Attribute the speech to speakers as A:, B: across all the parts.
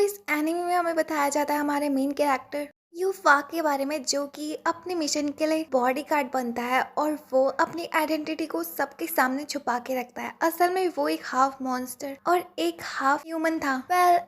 A: इस एनीमे में हमें बताया जाता है हमारे मेन कैरेक्टर यूफा के बारे में, जो कि अपने मिशन के लिए बॉडीगार्ड बनता है और वो अपनी आइडेंटिटी को सबके सामने छुपा के रखता है। असल में वो एक हाफ मॉन्स्टर और एक हाफ ह्यूमन था।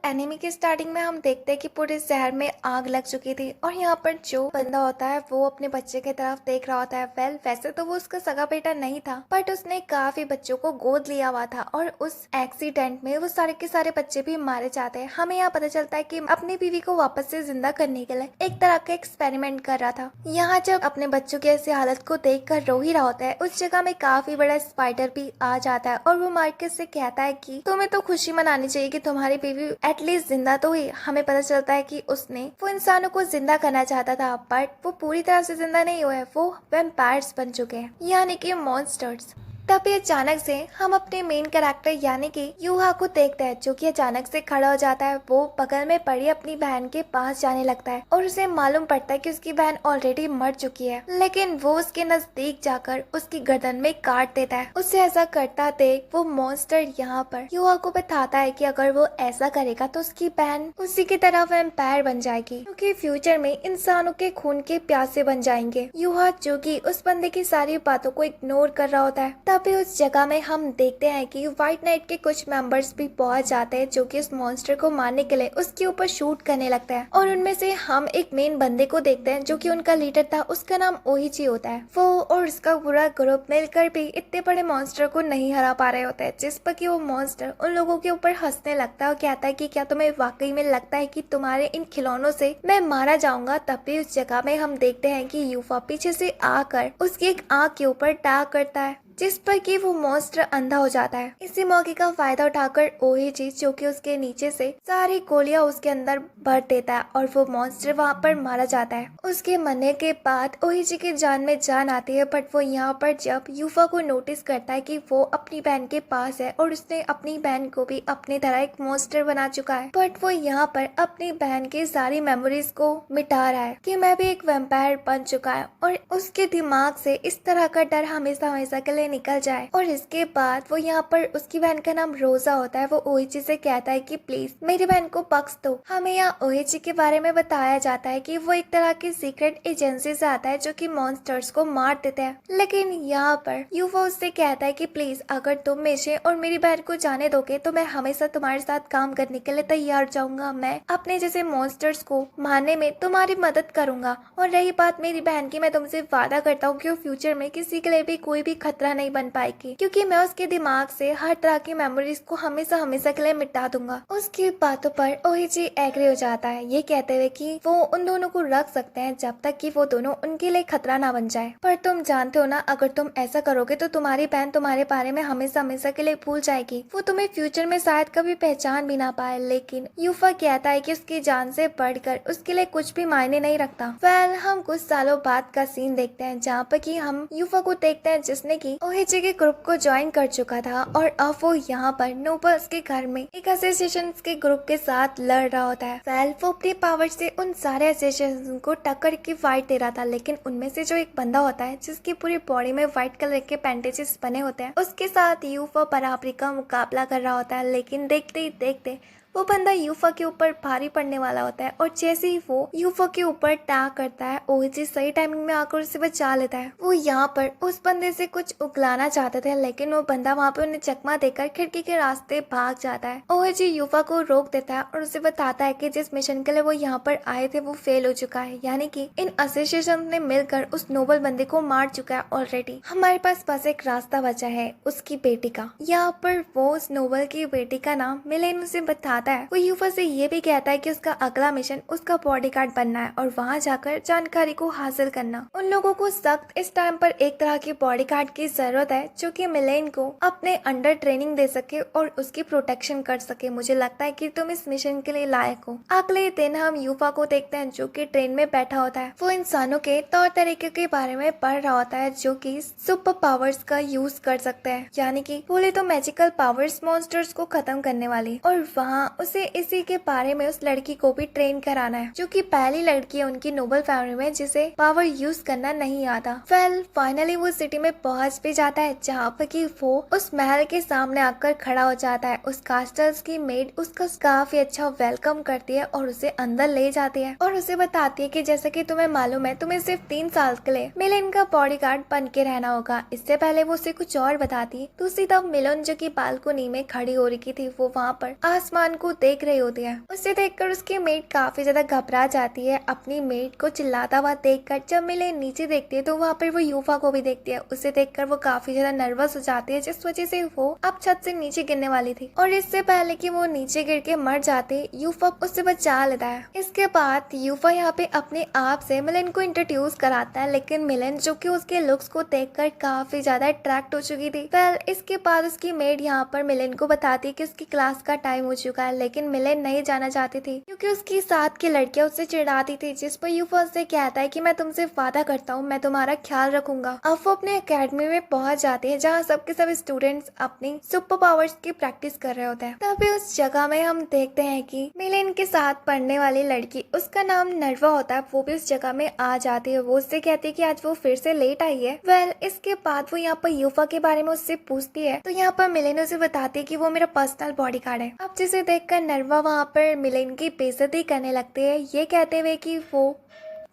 A: एनीमे के स्टार्टिंग में हम देखते हैं कि पूरे शहर में आग लग चुकी थी और यहाँ पर जो बंदा होता है वो अपने बच्चे की तरफ देख रहा होता है। वैसे तो वो उसका सगा बेटा नहीं था, बट उसने काफी बच्चों को गोद लिया हुआ था और उस एक्सीडेंट में वो सारे के सारे बच्चे भी मारे जाते हैं। हमें यहाँ पता चलता है कि अपनी बीवी को वापस से जिंदा करने के लिए एक तरह का एक्सपेरिमेंट कर रहा था। यहाँ जब अपने बच्चों की ऐसी हालत को देखकर रो ही रहा होता है, उस जगह में काफी बड़ा स्पाइडर भी आ जाता है और वो मार्केट से कहता है कि तुम्हें तो खुशी मनानी चाहिए कि तुम्हारी बीवी एटलीस्ट जिंदा तो हुई। हमें पता चलता है कि उसने वो इंसानों को जिंदा करना चाहता था, बट वो पूरी तरह से जिंदा नहीं हुए, वो वैम्पायर्स बन चुके हैं, यानी कि मॉन्स्टर्स। तभी अचानक से हम अपने मेन कैरेक्टर यानी कि यूहा को देखते हैं, जो कि अचानक से खड़ा हो जाता है। वो बगल में पड़ी अपनी बहन के पास जाने लगता है और उसे मालूम पड़ता है कि उसकी बहन ऑलरेडी मर चुकी है, लेकिन वो उसके नजदीक जाकर उसकी गर्दन में काट देता है। उसे ऐसा करता देख वो मॉन्स्टर यहाँ पर यूहा को बताता है कि अगर वो ऐसा करेगा तो उसकी बहन उसी की तरह वैम्पायर बन जाएगी, क्योंकि फ्यूचर में इंसानों के खून के प्यासे बन जाएंगे। यूहा जो कि उस बंदे की सारी बातों को इग्नोर कर रहा होता है। तभी उस जगह में हम देखते हैं कि व्हाइट नाइट के कुछ मेंबर्स भी पहुंच जाते हैं, जो कि उस मॉन्स्टर को मारने के लिए उसके ऊपर शूट करने लगता है। और उनमें से हम एक मेन बंदे को देखते हैं जो कि उनका लीडर था, उसका नाम ओहिची होता है। वो और उसका पूरा ग्रुप मिलकर भी इतने बड़े मॉन्स्टर को नहीं हरा पा रहे होते हैं, जिस पर कि वो मॉन्स्टर उन लोगों के ऊपर हंसने लगता है और कहता है कि क्या तुम्हें वाकई में लगता है कि तुम्हारे इन खिलौनों से मैं मारा जाऊंगा। तब भी उस जगह में हम देखते हैं कि यूफा पीछे से आकर उसकी एक आंख के ऊपर टैग करता है, जिस पर कि वो मॉन्स्टर अंधा हो जाता है। इसी मौके का फायदा उठाकर ओहिची, जो कि उसके नीचे से सारी गोलियां उसके अंदर भर देता है और वो मॉन्स्टर वहां पर मारा जाता है। उसके मरने के बाद ओहिची की जान में जान आती है, बट वो यहाँ पर जब यूफा को नोटिस करता है कि वो अपनी बहन के पास है और उसने अपनी बहन को भी अपनी तरह एक मॉन्स्टर बना चुका है, बट वो यहाँ पर अपनी बहन की सारी मेमोरीज को मिटा रहा है कि मैं भी एक वैम्पायर बन चुका है, और उसके दिमाग से इस तरह का डर हमेशा हमेशा के लिए निकल जाए। और इसके बाद वो यहाँ पर उसकी बहन का नाम रोजा होता है। वो ओहिची से कहता है कि प्लीज मेरी बहन को बख्श दो। हमें यहाँ ओहिची के बारे में बताया जाता है कि वो एक तरह की सीक्रेट एजेंसी से आता है जो कि मॉन्स्टर्स को मार देते हैं, लेकिन यहाँ पर यूफो उससे कहता है कि प्लीज अगर तुम मुझे और मेरी बहन को जाने दोगे तो मैं हमेशा तुम्हारे साथ काम करने के लिए तैयार जाऊंगा। मैं अपने जैसे मॉन्स्टर्स को मारने में तुम्हारी मदद करूंगा। और रही बात मेरी बहन की, मैं तुमसे वादा करता हूँ कि फ्यूचर में किसी के लिए भी कोई भी खतरा नहीं बन पाएगी, क्योंकि मैं उसके दिमाग से हर तरह की मेमोरीज को हमेशा हमेशा के लिए मिटा दूंगा। उसकी बातों पर ओहिची एग्री हो जाता है, ये कहते हुए कि वो उन दोनों को रख सकते हैं जब तक कि वो दोनों उनके लिए खतरा ना बन जाए। पर तुम जानते हो ना, अगर तुम ऐसा करोगे तो तुम्हारी बहन तुम्हारे बारे में हमेशा हमेशा के लिए भूल जाएगी। वो तुम्हें फ्यूचर में शायद कभी पहचान भी ना पाए। लेकिन यूफा कहता है कि उसकी जान से बढ़कर उसके लिए कुछ भी मायने नहीं रखता। हम कुछ सालों बाद का सीन देखते हैं, जहाँ पर कि हम यूफा को देखते हैं जिसने की ओहिची के ग्रुप को ज्वाइन कर चुका था और अब वो यहाँ पर नोबल्स के घर में एक एसोसिएशन के ग्रुप के साथ लड़ रहा होता है। वो अपनी पावर से उन सारे एसोसिएशन को टक्कर की फाइट दे रहा था, लेकिन उनमें से जो एक बंदा होता है जिसकी पूरी बॉडी में व्हाइट कलर के बैंडेजेस बने होते हैं, उसके साथ यूफा बराबरी का मुकाबला कर रहा होता है। लेकिन देखते ही देखते वो बंदा यूफा के ऊपर भारी पड़ने वाला होता है, और जैसे ही वो यूफा के ऊपर टैग करता है, ओहिची सही टाइमिंग में आकर उसे बचा लेता है। वो यहाँ पर उस बंदे से कुछ उगलाना चाहते थे, लेकिन वो बंदा वहाँ पे उन्हें चकमा देकर खिड़की के रास्ते भाग जाता है। ओहिची यूफा को रोक देता है और उसे बताता है कि जिस मिशन के लिए वो यहाँ पर आए थे वो फेल हो चुका है, यानी कि इन एसोसिएशन ने मिलकर उस नोबल बंदे को मार चुका है ऑलरेडी। हमारे पास बस एक रास्ता बचा है उसकी बेटी का। यहाँ पर वो उस नोबल की बेटी का नाम मिलेन उसे बताता है। वो यूफा से ये भी कहता है कि उसका अगला मिशन उसका बॉडीगार्ड बनना है और वहाँ जाकर जानकारी को हासिल करना। उन लोगों को सख्त इस टाइम पर एक तरह की बॉडीगार्ड की जरूरत है जो कि मिलेन को अपने अंडर ट्रेनिंग दे सके और उसकी प्रोटेक्शन कर सके। मुझे लगता है कि तुम इस मिशन के लिए लायक हो। अगले दिन हम यूफा को देखते हैं जो कि ट्रेन में बैठा होता है। वो इंसानों के तौर तरीके के बारे में पढ़ रहा होता है जो कि सुपर पावर्स का यूज कर सकते हैं, यानी कि बोले तो मैजिकल पावर्स मॉन्स्टर्स को खत्म करने वाली। और वहाँ उसे इसी के बारे में उस लड़की को भी ट्रेन कराना है, जो कि पहली लड़की है उनकी नोबल फैमिली में जिसे पावर यूज करना नहीं आता। फाइनली वो सिटी में पहुंच भी जाता है, जहाँ पर कि वो उस महल के सामने आकर खड़ा हो जाता है। उस कास्टल्स की मेड उसका काफी अच्छा वेलकम करती है और उसे अंदर ले जाती है और उसे बताती है कि जैसा कि तुम्हें मालूम है, तुम्हें सिर्फ 3 साल के लिए मिलन का बॉडीगार्ड बन के रहना होगा। इससे पहले वो उसे कुछ और बताती। दूसरी तरफ मिलन, जो की बालकोनी में खड़ी हो रही थी, वो वहाँ पर आसमान को देख रही होती है। उसे देखकर उसकी मेड काफी ज्यादा घबरा जाती है। अपनी मेड को चिल्लाता हुआ देखकर जब मिलन नीचे देखती है तो वहाँ पर वो यूफा को भी देखती है। उसे देखकर वो काफी ज्यादा नर्वस हो जाती है, जिस वजह से वो अब छत से नीचे गिरने वाली थी और इससे पहले कि वो नीचे गिर के मर जाते, यूफा उससे बचा लेता है। इसके बाद यूफा यहाँ पे अपने आप से मिलन को इंट्रोड्यूस कराता है, लेकिन मिलन, जो कि उसके लुक्स को देखकर काफी ज्यादा अट्रैक्ट हो चुकी थी। इसके बाद उसकी मेड यहाँ पर मिलन को बताती है कि उसकी क्लास का टाइम हो चुका है, लेकिन मिलन नहीं जाना चाहती थी क्योंकि उसकी साथ की लड़कियां उससे चिढ़ाती थी, जिस पर यूफा उससे कहता है कि मैं तुमसे वादा करता हूँ, मैं तुम्हारा ख्याल रखूंगा। अब वो अपने अकेडमी में पहुंच जाती है, जहाँ सबके सब स्टूडेंट्स अपनी सुपर पावर्स की प्रैक्टिस कर रहे होते हैं। तभी उस जगह में हम देखते हैं कि मिलन के साथ पढ़ने वाली लड़की, उसका नाम नर्वा होता है, वो भी उस जगह में आ जाती है। वो उससे कहती है कि आज वो फिर से लेट आई है। इसके बाद वो यहाँ पर यूफा के बारे में उससे पूछती है, तो यहाँ पर मिलन उसे बताती है कि वो मेरा पर्सनल बॉडीगार्ड है। अब जिसे देखकर नर्वा वहाँ पर मिलन की बेइज्जती करने लगती है, ये कहते हुए कि वो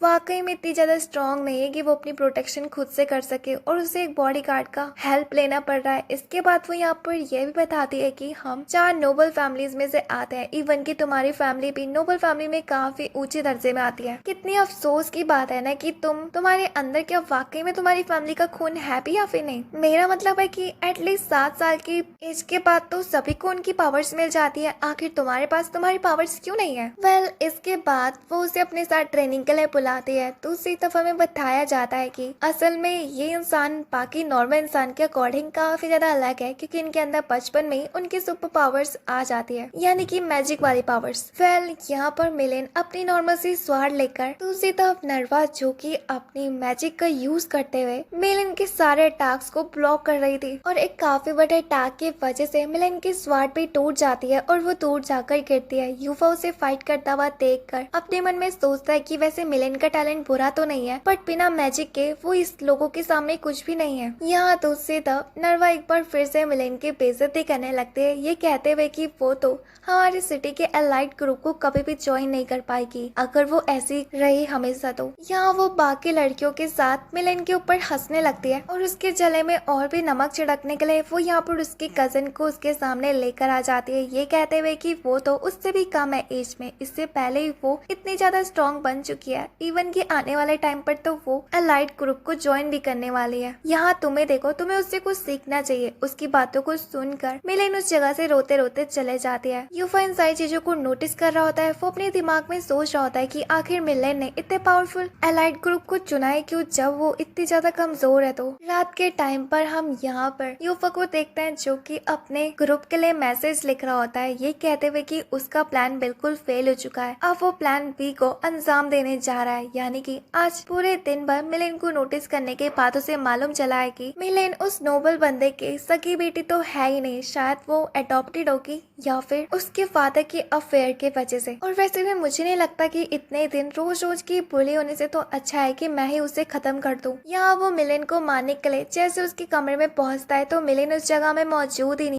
A: वाकई में इतनी ज्यादा स्ट्रांग नहीं है कि वो अपनी प्रोटेक्शन खुद से कर सके और उसे एक बॉडीगार्ड का हेल्प लेना पड़ रहा है। इसके बाद वो यहाँ पर यह भी बताती है कि हम 4 नोबल फैमिलीज में से आते हैं, इवन कि तुम्हारी फैमिली भी नोबल फैमिली में काफी ऊंचे दर्जे में आती है। कितनी अफसोस की बात है ना कि तुम्हारे अंदर क्या वाकई में तुम्हारी फैमिली का खून है भी या फिर नहीं। मेरा मतलब है कि एटलीस्ट 7 साल की एज के बाद तो सभी को उनकी पावर्स मिल जाती है, आखिर तुम्हारे पास तुम्हारी पावर्स क्यों नहीं है। इसके बाद वो उसे अपने साथ ट्रेनिंग के लिए बुलाती है। दूसरी तरफ हमें बताया जाता है कि असल में ये इंसान बाकी नॉर्मल इंसान के अकॉर्डिंग काफी ज्यादा अलग है, क्योंकि इनके अंदर बचपन में ही उनकी सुपर पावर्स आ जाती है, यानी कि मैजिक वाली पावर्स। यहाँ पर मिलन अपनी नॉर्मल सी स्वाड लेकर, दूसरी तरफ नर्वा, जो कि अपनी मैजिक का यूज करते हुए मिलन के सारे अटैक्स को ब्लॉक कर रही थी और एक काफी बड़े अटैक की वजह से मिलन की स्वाड भी टूट जाती है और वो दूर जाकर गिरती है। यूफा उसे फाइट करता हुआ देखकर अपने मन में सोचता है कि वैसे मिलन का टैलेंट बुरा तो नहीं है, बट बिना मैजिक के वो इस लोगों के सामने कुछ भी नहीं है। यहाँ दूसरी तरफ नर्वा एक बार फिर से मिलन की बेइज्जती करने लगते हैं, ये कहते हुए कि वो तो हमारी सिटी के एलाइट ग्रुप को कभी भी ज्वाइन नहीं कर पाएगी अगर वो ऐसी रही हमेशा। तो यहाँ वो बाकी लड़कियों के साथ मिलन के ऊपर हंसने लगती है और उसके जले में और भी नमक छिड़कने के लिए वो यहाँ पर उसकी कजिन को उसके सामने लेकर आ जाती है, ये कहते हुए कि वो तो उससे भी कम है एज में, इससे पहले ही वो इतनी ज्यादा स्ट्रॉन्ग बन चुकी है, इवन कि आने वाले टाइम पर तो वो एलाइट ग्रुप को ज्वाइन भी करने वाली है। यहाँ तुम्हें देखो, तुम्हें उससे कुछ सीखना चाहिए। उसकी बातों को सुनकर मिलन उस जगह से रोते रोते चले जाती है। यूफा इन सारी चीजों को नोटिस कर रहा होता है। वो अपने दिमाग में सोच रहा होता है कि आखिर मिलन ने इतने पावरफुल एलाइट ग्रुप को चुना है क्यों, जब वो इतनी ज्यादा कमजोर है। तो रात के टाइम पर हम यहाँ पर यूफा को देखते हैं, जो कि अपने ग्रुप के लिए मैसेज लिख रहा होता है, ये कहते हुए कि उसका प्लान बिल्कुल फेल हो चुका है, अब वो प्लान बी को अंजाम देने जा रहा है। यानी कि आज पूरे दिन भर मिलन को नोटिस करने के बाद उसे मालूम चला है कि मिलन उस नोबल बंदे के सगी बेटी तो है ही नहीं, शायद वो अडॉप्टेड होगी या फिर उसके फादर के अफेयर के वजह से। और वैसे भी मुझे नहीं लगता कि इतने दिन रोज रोज की बुली होने से तो अच्छा है कि मैं ही उसे खत्म कर दूं। यहाँ वो मिलन को मारने के लिए जैसे उसके कमरे में पहुंचता है तो मिलन उस जगह में मौजूद ही नहीं।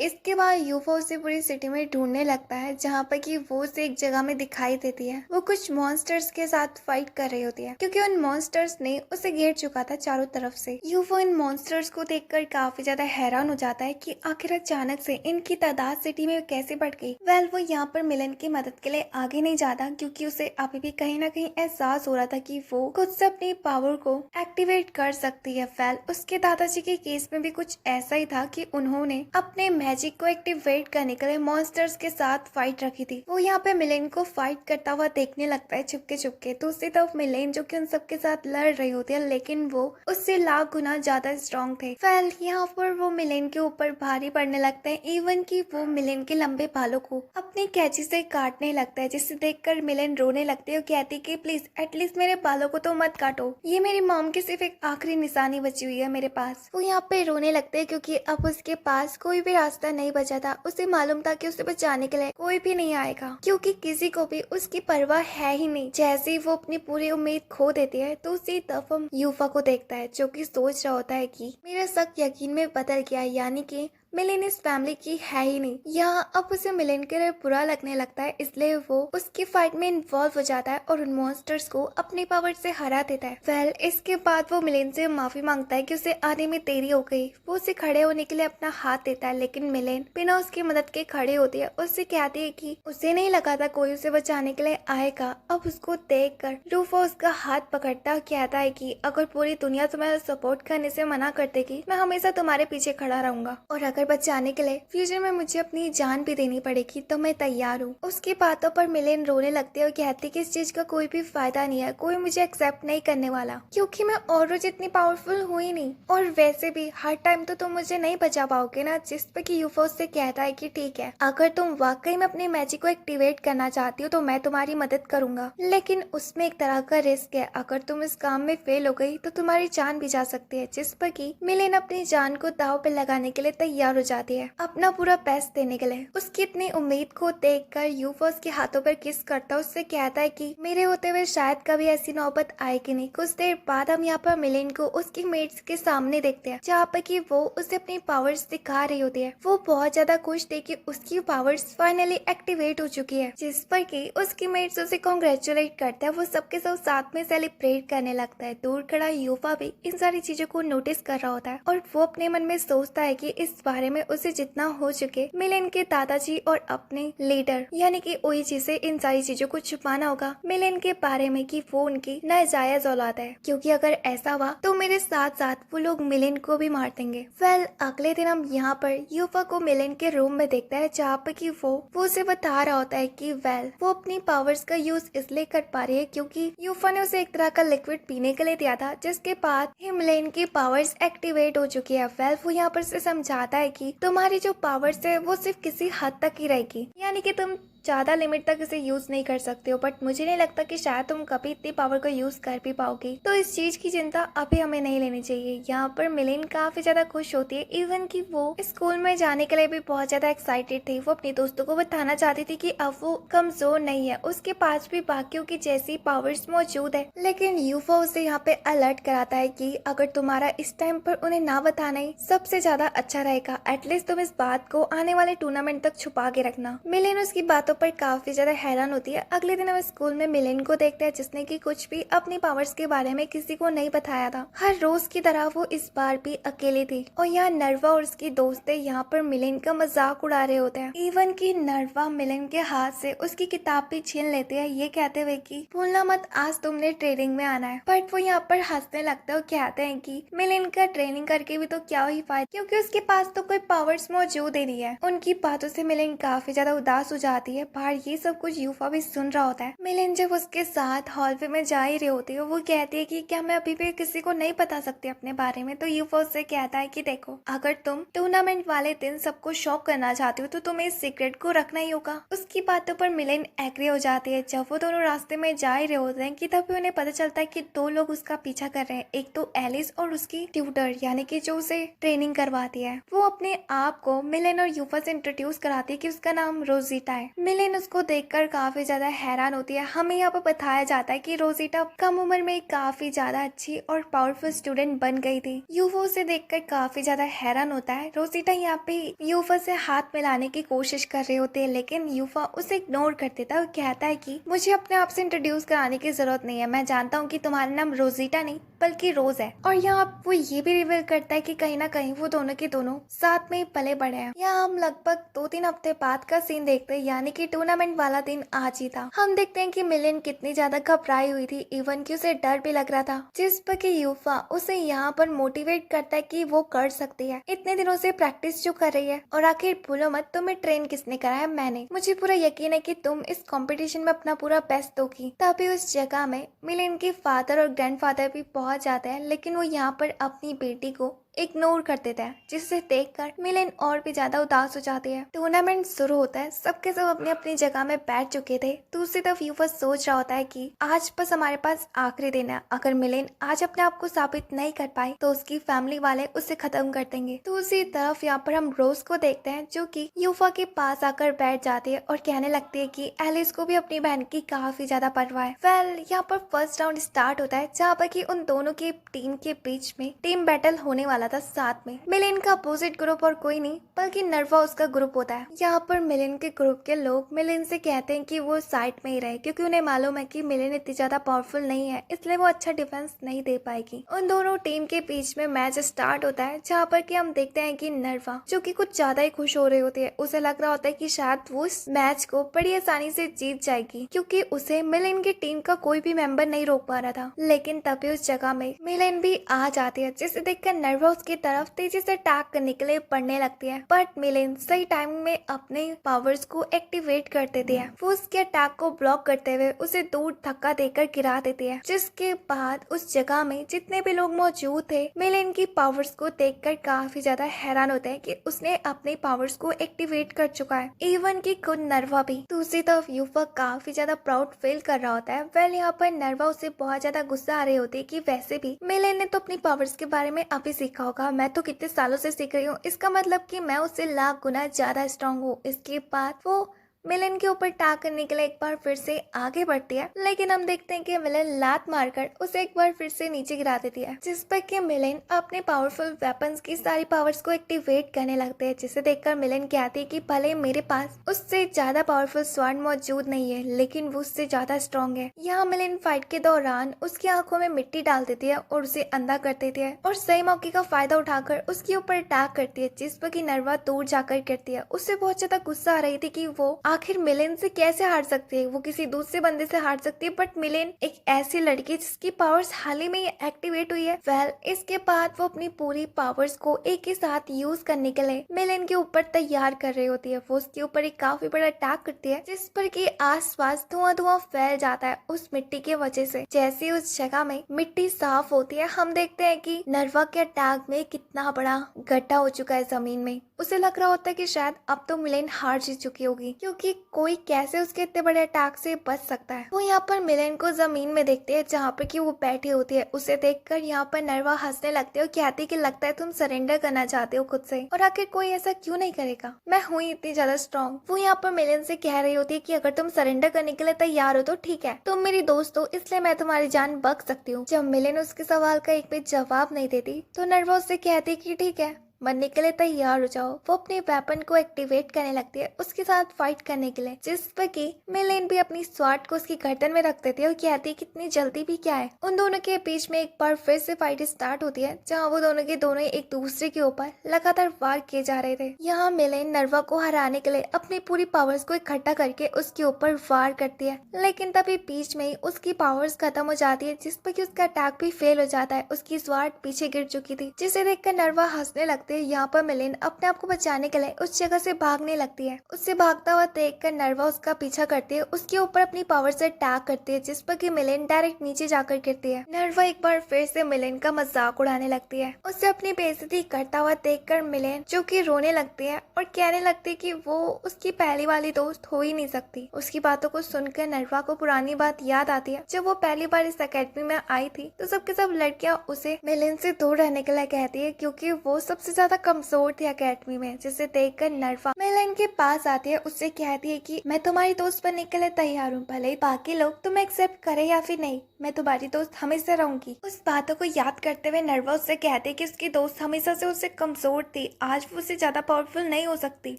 A: इसके बाद यूफा उसे पूरी सिटी में ढूंढने लगता है, जहाँ पर कि वो उसे एक जगह में दिखाई देती है। वो कुछ मॉन्स्टर्स के साथ फाइट कर रही होती है, क्योंकि उन मॉन्स्टर्स ने उसे घेर चुका था चारों तरफ से। यूफा इन मॉन्स्टर्स को देखकर काफी ज्यादा हैरान हो जाता है कि आखिर अचानक से इनकी तादाद सिटी में कैसे बढ़ गई। वो यहाँ पर मिलन की मदद के लिए आगे नहीं जाता, क्योंकि उसे अभी भी कहीं ना कहीं एहसास हो रहा था कि वो खुद से अपनी पावर को एक्टिवेट कर सकती है। उसके दादाजी के केस में भी कुछ ऐसा ही था कि उन्होंने अपने मैजिक को एक्टिवेट करने के लिए मॉन्स्टर्स के साथ फाइट रखी थी। वो यहाँ पे मिलन को फाइट करता हुआ देखने लगता है छुपके छुपके। दूसरी तरफ मिलेन जो कि उन सबके साथ लड़ रही होती है, लेकिन वो उससे लाख गुना ज्यादा स्ट्रांग थे। वेल यहाँ पर वो मिलेन के ऊपर भारी पड़ने लगता है, इवन कि वो मिलेन के लंबे बालों को अपनी कैंची से काटने लगता है, जिसे देखकर मिलेन रोने लगती है और कहती कि प्लीज एटलीस्ट मेरे बालों को तो मत काटो, ये मेरी मॉम की सिर्फ एक आखिरी निशानी बची हुई है मेरे पास। वो यहाँ पे रोने लगते हैं क्योंकि अब उसके पास कोई भी रास्ता नहीं बचा था। उसे मालूम था कि उसे बचाने के लिए कोई भी नहीं आएगा, क्योंकि किसी को भी उसकी परवाह है ही नहीं। जैसे ही वो अपनी पूरी उम्मीद खो देती है तो उसी तरफ हम यूफा को देखता है, जो कि सोच रहा होता है कि मेरा शक यकीन में बदल गया, यानी कि मिलेन इस फैमिली की है ही नहीं। यहाँ अब उसे मिलेन के लिए बुरा लगने लगता है, इसलिए वो उसकी फाइट में इन्वॉल्व हो जाता है और उन मॉन्स्टर्स को अपनी पावर से हरा देता है। वेल इसके बाद वो मिलेन से माफी मांगता है कि उसे आने में देरी हो गई। वो उसे खड़े होने के लिए अपना हाथ देता है, लेकिन मिलेन बिना उसकी मदद के खड़े होती है। उससे कहती है कि उसे नहीं लगा था कोई उसे बचाने के लिए आएगा। अब उसको देख कर रूफा उसका हाथ पकड़ता और कहता है कि अगर पूरी दुनिया तुम्हें सपोर्ट करने से मना कर देगी, मैं हमेशा तुम्हारे पीछे खड़ा रहूंगा, और अगर बचाने के लिए फ्यूचर में मुझे अपनी जान भी देनी पड़ेगी तो मैं तैयार हूँ। उसकी बातों पर मिलेन रोने लगती है और कहती कि इस चीज का कोई भी फायदा नहीं है, कोई मुझे एक्सेप्ट नहीं करने वाला, क्योंकि मैं और जितनी पावरफुल हुई नहीं, और वैसे भी हर टाइम तो तुम मुझे नहीं बचा पाओगे ना। जिस पे कि यूफो उससे कहता है कि ठीक है, अगर तुम वाकई में अपनी मैजिक को एक्टिवेट करना चाहती हो तो मैं तुम्हारी मदद करूंगा, लेकिन उसमें एक तरह का रिस्क है। अगर तुम इस काम में फेल हो गई तो तुम्हारी जान भी जा सकती है। जिस पर कि मिलेन अपनी जान को दाव पे लगाने के लिए तैयार हो जाती है, अपना पूरा बेस्ट देने के लिए। उसकी इतनी उम्मीद को देखकर यूफो उसके हाथों पर किस करता है, उससे कहता है कि मेरे होते हुए शायद कभी ऐसी नौबत आएगी नहीं। कुछ देर बाद हम यहाँ पर मिलेन को उसकी मेट्स के सामने देखते हैं, जहाँ पर कि वो उसे अपनी पावर्स दिखा रही होती है। वो बहुत ज्यादा खुश थे कि उसकी पावर्स फाइनली एक्टिवेट हो चुकी है, जिस पर कि उसकी मेट्स उसे कॉन्ग्रेचुलेट करते हैं। वो सबके सब साथ में सेलिब्रेट करने लगता है। दूर खड़ा यूफा भी इन सारी चीजों को नोटिस कर रहा होता है, और वो अपने मन में सोचता है कि इस बारे में उसे जितना हो चुके मिलेन के दादाजी और अपने लीडर यानी कि ओइची से इन सारी चीजों को छुपाना होगा, मिलेन के बारे में कि वो उनकी नाजायज औलाद है, क्योंकि अगर ऐसा हुआ तो मेरे साथ साथ वो लोग मिलेन को भी मार देंगे। वेल अगले दिन हम यहाँ पर यूफा को मिलेन के रूम में देखता है, जहाँ पे कि वो उसे बता रहा होता है कि वेल वो अपनी पावर्स का यूज इसलिए कर पा रही है क्योंकि यूफा ने उसे एक तरह का लिक्विड पीने के लिए दिया था, जिसके बाद ही मिलेन की पावर्स एक्टिवेट हो चुकी है। वेल वो यहाँ पर से समझाता है कि तुम्हारी जो पावर्स है वो सिर्फ किसी हद तक ही रहेगी, यानी कि तुम ज्यादा लिमिट तक इसे यूज नहीं कर सकते हो, बट मुझे नहीं लगता कि शायद तुम कभी इतनी पावर को यूज कर भी पाओगी, तो इस चीज की चिंता अभी हमें नहीं लेनी चाहिए। यहाँ पर मिलेन काफी ज्यादा खुश होती है, इवन कि वो स्कूल में जाने के लिए भी बहुत ज्यादा एक्साइटेड थी। वो अपने दोस्तों को बताना चाहती थी कि अब वो कमजोर नहीं है, उसके पास भी बाकियों की जैसी पावर्स मौजूद है। लेकिन यूफो उसे यहाँ पे अलर्ट कराता है कि अगर तुम्हारा इस टाइम पर उन्हें ना बताना ही सबसे ज्यादा अच्छा रहेगा, एटलीस्ट तुम इस बात को आने वाले टूर्नामेंट तक छुपा के रखना। मिलेन उसकी बातों पर काफी ज्यादा हैरान होती है। अगले दिन हम स्कूल में मिलेन को देखते हैं, जिसने कि कुछ भी अपनी पावर्स के बारे में किसी को नहीं बताया था। हर रोज की तरह वो इस बार भी अकेली थी, और यहाँ नर्वा और उसकी दोस्त यहाँ पर मिलेन का मजाक उड़ा रहे होते हैं। इवन की नर्वा मिलेन के हाथ से उसकी किताब भी छीन लेते हैं, ये कहते हुए कि भूलना मत आज तुमने ट्रेनिंग में आना है। बट वो यहाँ पर हंसने लगता है और कहते हैं कि मिलेन का ट्रेनिंग करके भी तो क्या ही फायदा, क्योंकि उसके पास तो कोई पावर्स मौजूद ही नहीं है। उनकी बातों से मिलेन काफी ज्यादा उदास हो जाती है। बाहर ये सब कुछ यूफा भी सुन रहा होता है। मिलेन जब उसके साथ हॉलवे में जा ही रही होती है, वो कहती है कि क्या मैं अभी भी किसी को नहीं बता सकती अपने बारे में, तो यूफा उससे कहता है कि देखो अगर तुम टूर्नामेंट वाले दिन सबको शॉक करना चाहती हो तो तुम्हें इस सीक्रेट को रखना ही होगा। उसकी बातों पर मिलेन एग्री हो जाती है। जब वो दोनों रास्ते में जा ही रहे होते हैं कि तभी उन्हें पता चलता है कि दो लोग उसका पीछा कर रहे हैं, एक तो एलिस और उसकी ट्यूटर यानी कि जो उसे ट्रेनिंग करवाती है। वो अपने आप को मिलेन और यूफा से इंट्रोड्यूस कराती है कि उसका नाम रोजिटा है। मिलेन उसको देखकर काफी ज्यादा हैरान होती है। हमें यहाँ पर बताया जाता है कि रोजिटा कम उम्र में काफी ज्यादा अच्छी और पावरफुल स्टूडेंट बन गई थी। यूफा उसे देखकर काफी ज्यादा हैरान होता है। रोजिटा यहाँ पे यूफा से हाथ मिलाने की कोशिश कर रहे होते हैं, लेकिन यूफा उसे इग्नोर कर देता है और कहता है कि मुझे अपने आप से इंट्रोड्यूस कराने की जरूरत नहीं है, मैं जानता हूँ कि तुम्हारा नाम रोजिटा नहीं बल्कि रोज है। और यहाँ वो ये भी रिवील करता है कि कहीं ना कहीं वो दोनों के दोनों साथ में ही पले बड़े हैं। यहाँ हम लगभग 2-3 हफ्ते बाद का सीन देखते हैं, यानी कि टूर्नामेंट वाला दिन आज ही था। हम देखते हैं कि मिलिन कितनी ज्यादा घबराई हुई थी, इवन कि उसे डर भी लग रहा था, जिस पर कि यूफा उसे यहाँ पर मोटिवेट करता है कि वो कर सकती है, इतने दिनों से प्रैक्टिस जो कर रही है। और आखिर भूलो मत, तुम्हें ट्रेन किसने कराया? मैंने। मुझे पूरा यकीन है कि तुम इस कंपटीशन में अपना पूरा बेस्ट दोगी। तभी उस जगह में मिलिन के फादर और ग्रैंडफादर भी पहुंच जाते हैं, लेकिन वो यहाँ पर अपनी बेटी को इग्नोर कर देता है, जिसे देखकर मिलिन और भी ज्यादा उदास हो जाती है। टूर्नामेंट शुरू होता है, सबके सब अपनी अपनी जगह में बैठ चुके थे। दूसरी तरफ यूफा सोच रहा होता है कि आज बस हमारे पास आखिरी दिन है, अगर मिलिन आज अपने आप को साबित नहीं कर पाई तो उसकी फैमिली वाले उसे खत्म कर देंगे। दूसरी तरफ यहाँ पर हम रोज को देखते हैं, जो कि यूफा के पास आकर बैठ जाती है और कहने लगती है कि एलिस को भी अपनी बहन की काफी ज्यादा परवाह है। वेल, यहाँ पर फर्स्ट राउंड स्टार्ट होता है, जहाँ पर कि उन दोनों की टीम के बीच में टीम बैटल होने वाला था। साथ में मिलिन का अपोजिट ग्रुप और कोई नहीं बल्कि नर्वा उसका ग्रुप होता है। यहाँ पर मिलिन के ग्रुप के लोग मिलिन से कहते हैं कि वो साइड में ही रहे, क्योंकि उन्हें मालूम है कि मिलिन इतनी ज्यादा पावरफुल नहीं है, इसलिए वो अच्छा डिफेंस नहीं दे पाएगी। उन दोनों टीम के बीच में मैच स्टार्ट होता है, जहाँ पर कि हम देखते हैं कि नर्वा, जो कि कुछ ज्यादा ही खुश हो रही होती है, उसे लग रहा होता है कि शायद वो इस मैच को बड़ी आसानी से जीत जाएगी, क्योंकि उसे मिलिन की टीम का कोई भी मेंबर नहीं रोक पा रहा था। लेकिन तभी उस जगह में मिलिन भी आ जाती है, जिसे देखकर नर्वा उसकी तरफ तेजी से अटैक करने के लिए बढ़ने लगती है। बट मिलिन सही टाइम में अपने पावर्स को एक्टिवेट कर देती है। वो उसके अटैक को ब्लॉक करते हुए उसे दूर धक्का देकर गिरा देती है, जिसके बाद उस जगह में जितने भी लोग मौजूद थे मिलिन की पावर्स को देखकर काफी ज्यादा हैरान होते हैं कि उसने अपने पावर्स को एक्टिवेट कर चुका है, इवन की खुद नर्वा भी। दूसरी तरफ यूफा काफी ज्यादा प्राउड फील कर रहा होता है। वेल, यहाँ पर नर्वा उसे बहुत ज्यादा गुस्सा आ रही होती है कि वैसे भी मिलिन ने तो अपनी पावर्स के बारे में अभी सीखा होगा, मैं तो कितने सालों से सीख रही हूँ, इसका मतलब कि मैं उससे लाख गुना ज्यादा स्ट्रांग हूँ। इसके बाद वो मिलिन के ऊपर अटैक करने के लिए एक बार फिर से आगे बढ़ती है, लेकिन हम देखते हैं कि मिलिन लात मारकर उसे एक बार फिर से नीचे गिरा देती है, जिस पर कि मिलिन अपने पावरफुल वेपन्स की सारी पावर्स को एक्टिवेट करने लगते हैं, जिसे देखकर मिलिन कहती है कि भले मेरे पास उससे ज्यादा पावरफुल स्वॉर्ड मौजूद नहीं है, लेकिन वो उससे ज्यादा स्ट्रॉन्ग है। यहाँ मिलिन फाइट के दौरान उसकी आंखों में मिट्टी डाल देती है और उसे अंधा कर देती है, और सही मौके का फायदा उठाकर उसके ऊपर अटैक करती है, जिस पर कि नर्वा दूर जाकर गिरती है। उससे बहुत ज्यादा गुस्सा आ रही थी कि वो आखिर मिलिन से कैसे हार सकती है, वो किसी दूसरे बंदे से हार सकती है, बट मिलिन एक ऐसी लड़की जिसकी पावर्स हाल ही में एक्टिवेट हुई है। वेल, इसके बाद वो अपनी पूरी पावर्स को एक ही साथ यूज करने के लिए मिलिन के ऊपर तैयार कर रही होती है। वो उसके ऊपर एक काफी बड़ा अटैक करती है, जिस पर कि आसपास धुआं धुआं फैल जाता है उस मिट्टी के वजह से। जैसे ही उस जगह में मिट्टी साफ होती है, हम देखते हैं कि नर्वा के अटैक में कितना बड़ा गड्ढा हो चुका है जमीन में। उसे लग रहा होता है कि शायद अब तो मिलिन हार जीत चुकी होगी, क्योंकि कोई कैसे उसके इतने बड़े अटैक से बच सकता है। वो यहाँ पर मिलिन को जमीन में देखते हैं, जहाँ पर कि वो बैठी होती है। उसे देखकर यहाँ पर नर्वा हंसने लगती है और कहती है कि लगता है तुम सरेंडर करना चाहते हो खुद से, और आखिर कोई ऐसा क्यों नहीं करेगा, मैं हूँ इतनी ज्यादा स्ट्रॉन्ग। वो यहाँ पर मिलिन से कह रही होती है कि अगर तुम सरेंडर करने के लिए तैयार हो तो ठीक है, तुम मेरी दोस्त हो इसलिए मैं तुम्हारी जान बख्श सकती हूँ। जब मिलिन उसके सवाल का एक भी जवाब नहीं देती तो नर्वा उससे कहती कि ठीक है, मरने के लिए तैयार हो जाओ। वो अपने वेपन को एक्टिवेट करने लगती है उसके साथ फाइट करने के लिए, जिस पर कि मिलिन भी अपनी स्वॉर्ड को उसकी गर्दन में रख देती है और कहती है कितनी जल्दी भी क्या है। उन दोनों के बीच में एक बार फिर से फाइट स्टार्ट होती है, जहाँ वो दोनों के दोनों एक दूसरे के ऊपर लगातार वार किए जा रहे थे। यहाँ मिलिन नर्वा को हराने के लिए अपनी पूरी पावर्स को इकट्ठा करके उसके ऊपर वार करती है, लेकिन तभी बीच में ही उसकी पावर्स खत्म हो जाती है, जिस पर कि उसका अटैक भी फेल हो जाता है। उसकी स्वॉर्ड पीछे गिर चुकी थी, जिसे देखकर नर्वा हंसने लगती है। यहाँ पर मिलिन अपने आप को बचाने के लिए उस जगह से भागने लगती है। उससे भागता हुआ देखकर नर्वा उसका पीछा करती है, उसके ऊपर अपनी पावर से अटैक करती है, जिस पर कि मिलिन डायरेक्ट नीचे जाकर गिरती है। नर्वा एक बार फिर से मिलिन का मजाक उड़ाने लगती है। उसे अपनी बेइज्जती करता हुआ देखकर मिलिन जो कि रोने लगती है और कहने लगती है कि वो उसकी पहली वाली दोस्त हो ही नहीं सकती। उसकी बातों को सुनकर नर्वा को पुरानी बात याद आती है। जब वो पहली बार इस अकेडमी में आई थी तो सबके सब लड़कियां उसे मिलिन से दूर रहने के लिए कहती है, क्योंकि वो सबसे ज्यादा कमजोर थी अकेडमी में। जिसे देखकर नर्वा मिलिन के पास आती है, उससे कहती है कि मैं तुम्हारी दोस्त बनने के लिए तैयार हूँ, भले ही बाकी लोग तुम्हें एक्सेप्ट करे या फिर नहीं, मैं तुम्हारी दोस्त हमेशा रहूंगी। उस बातों को याद करते हुए नर्वा उससे कहती कि उसकी दोस्त हमेशा से उससे कमजोर थी, आज वो उससे ज्यादा पावरफुल नहीं हो सकती।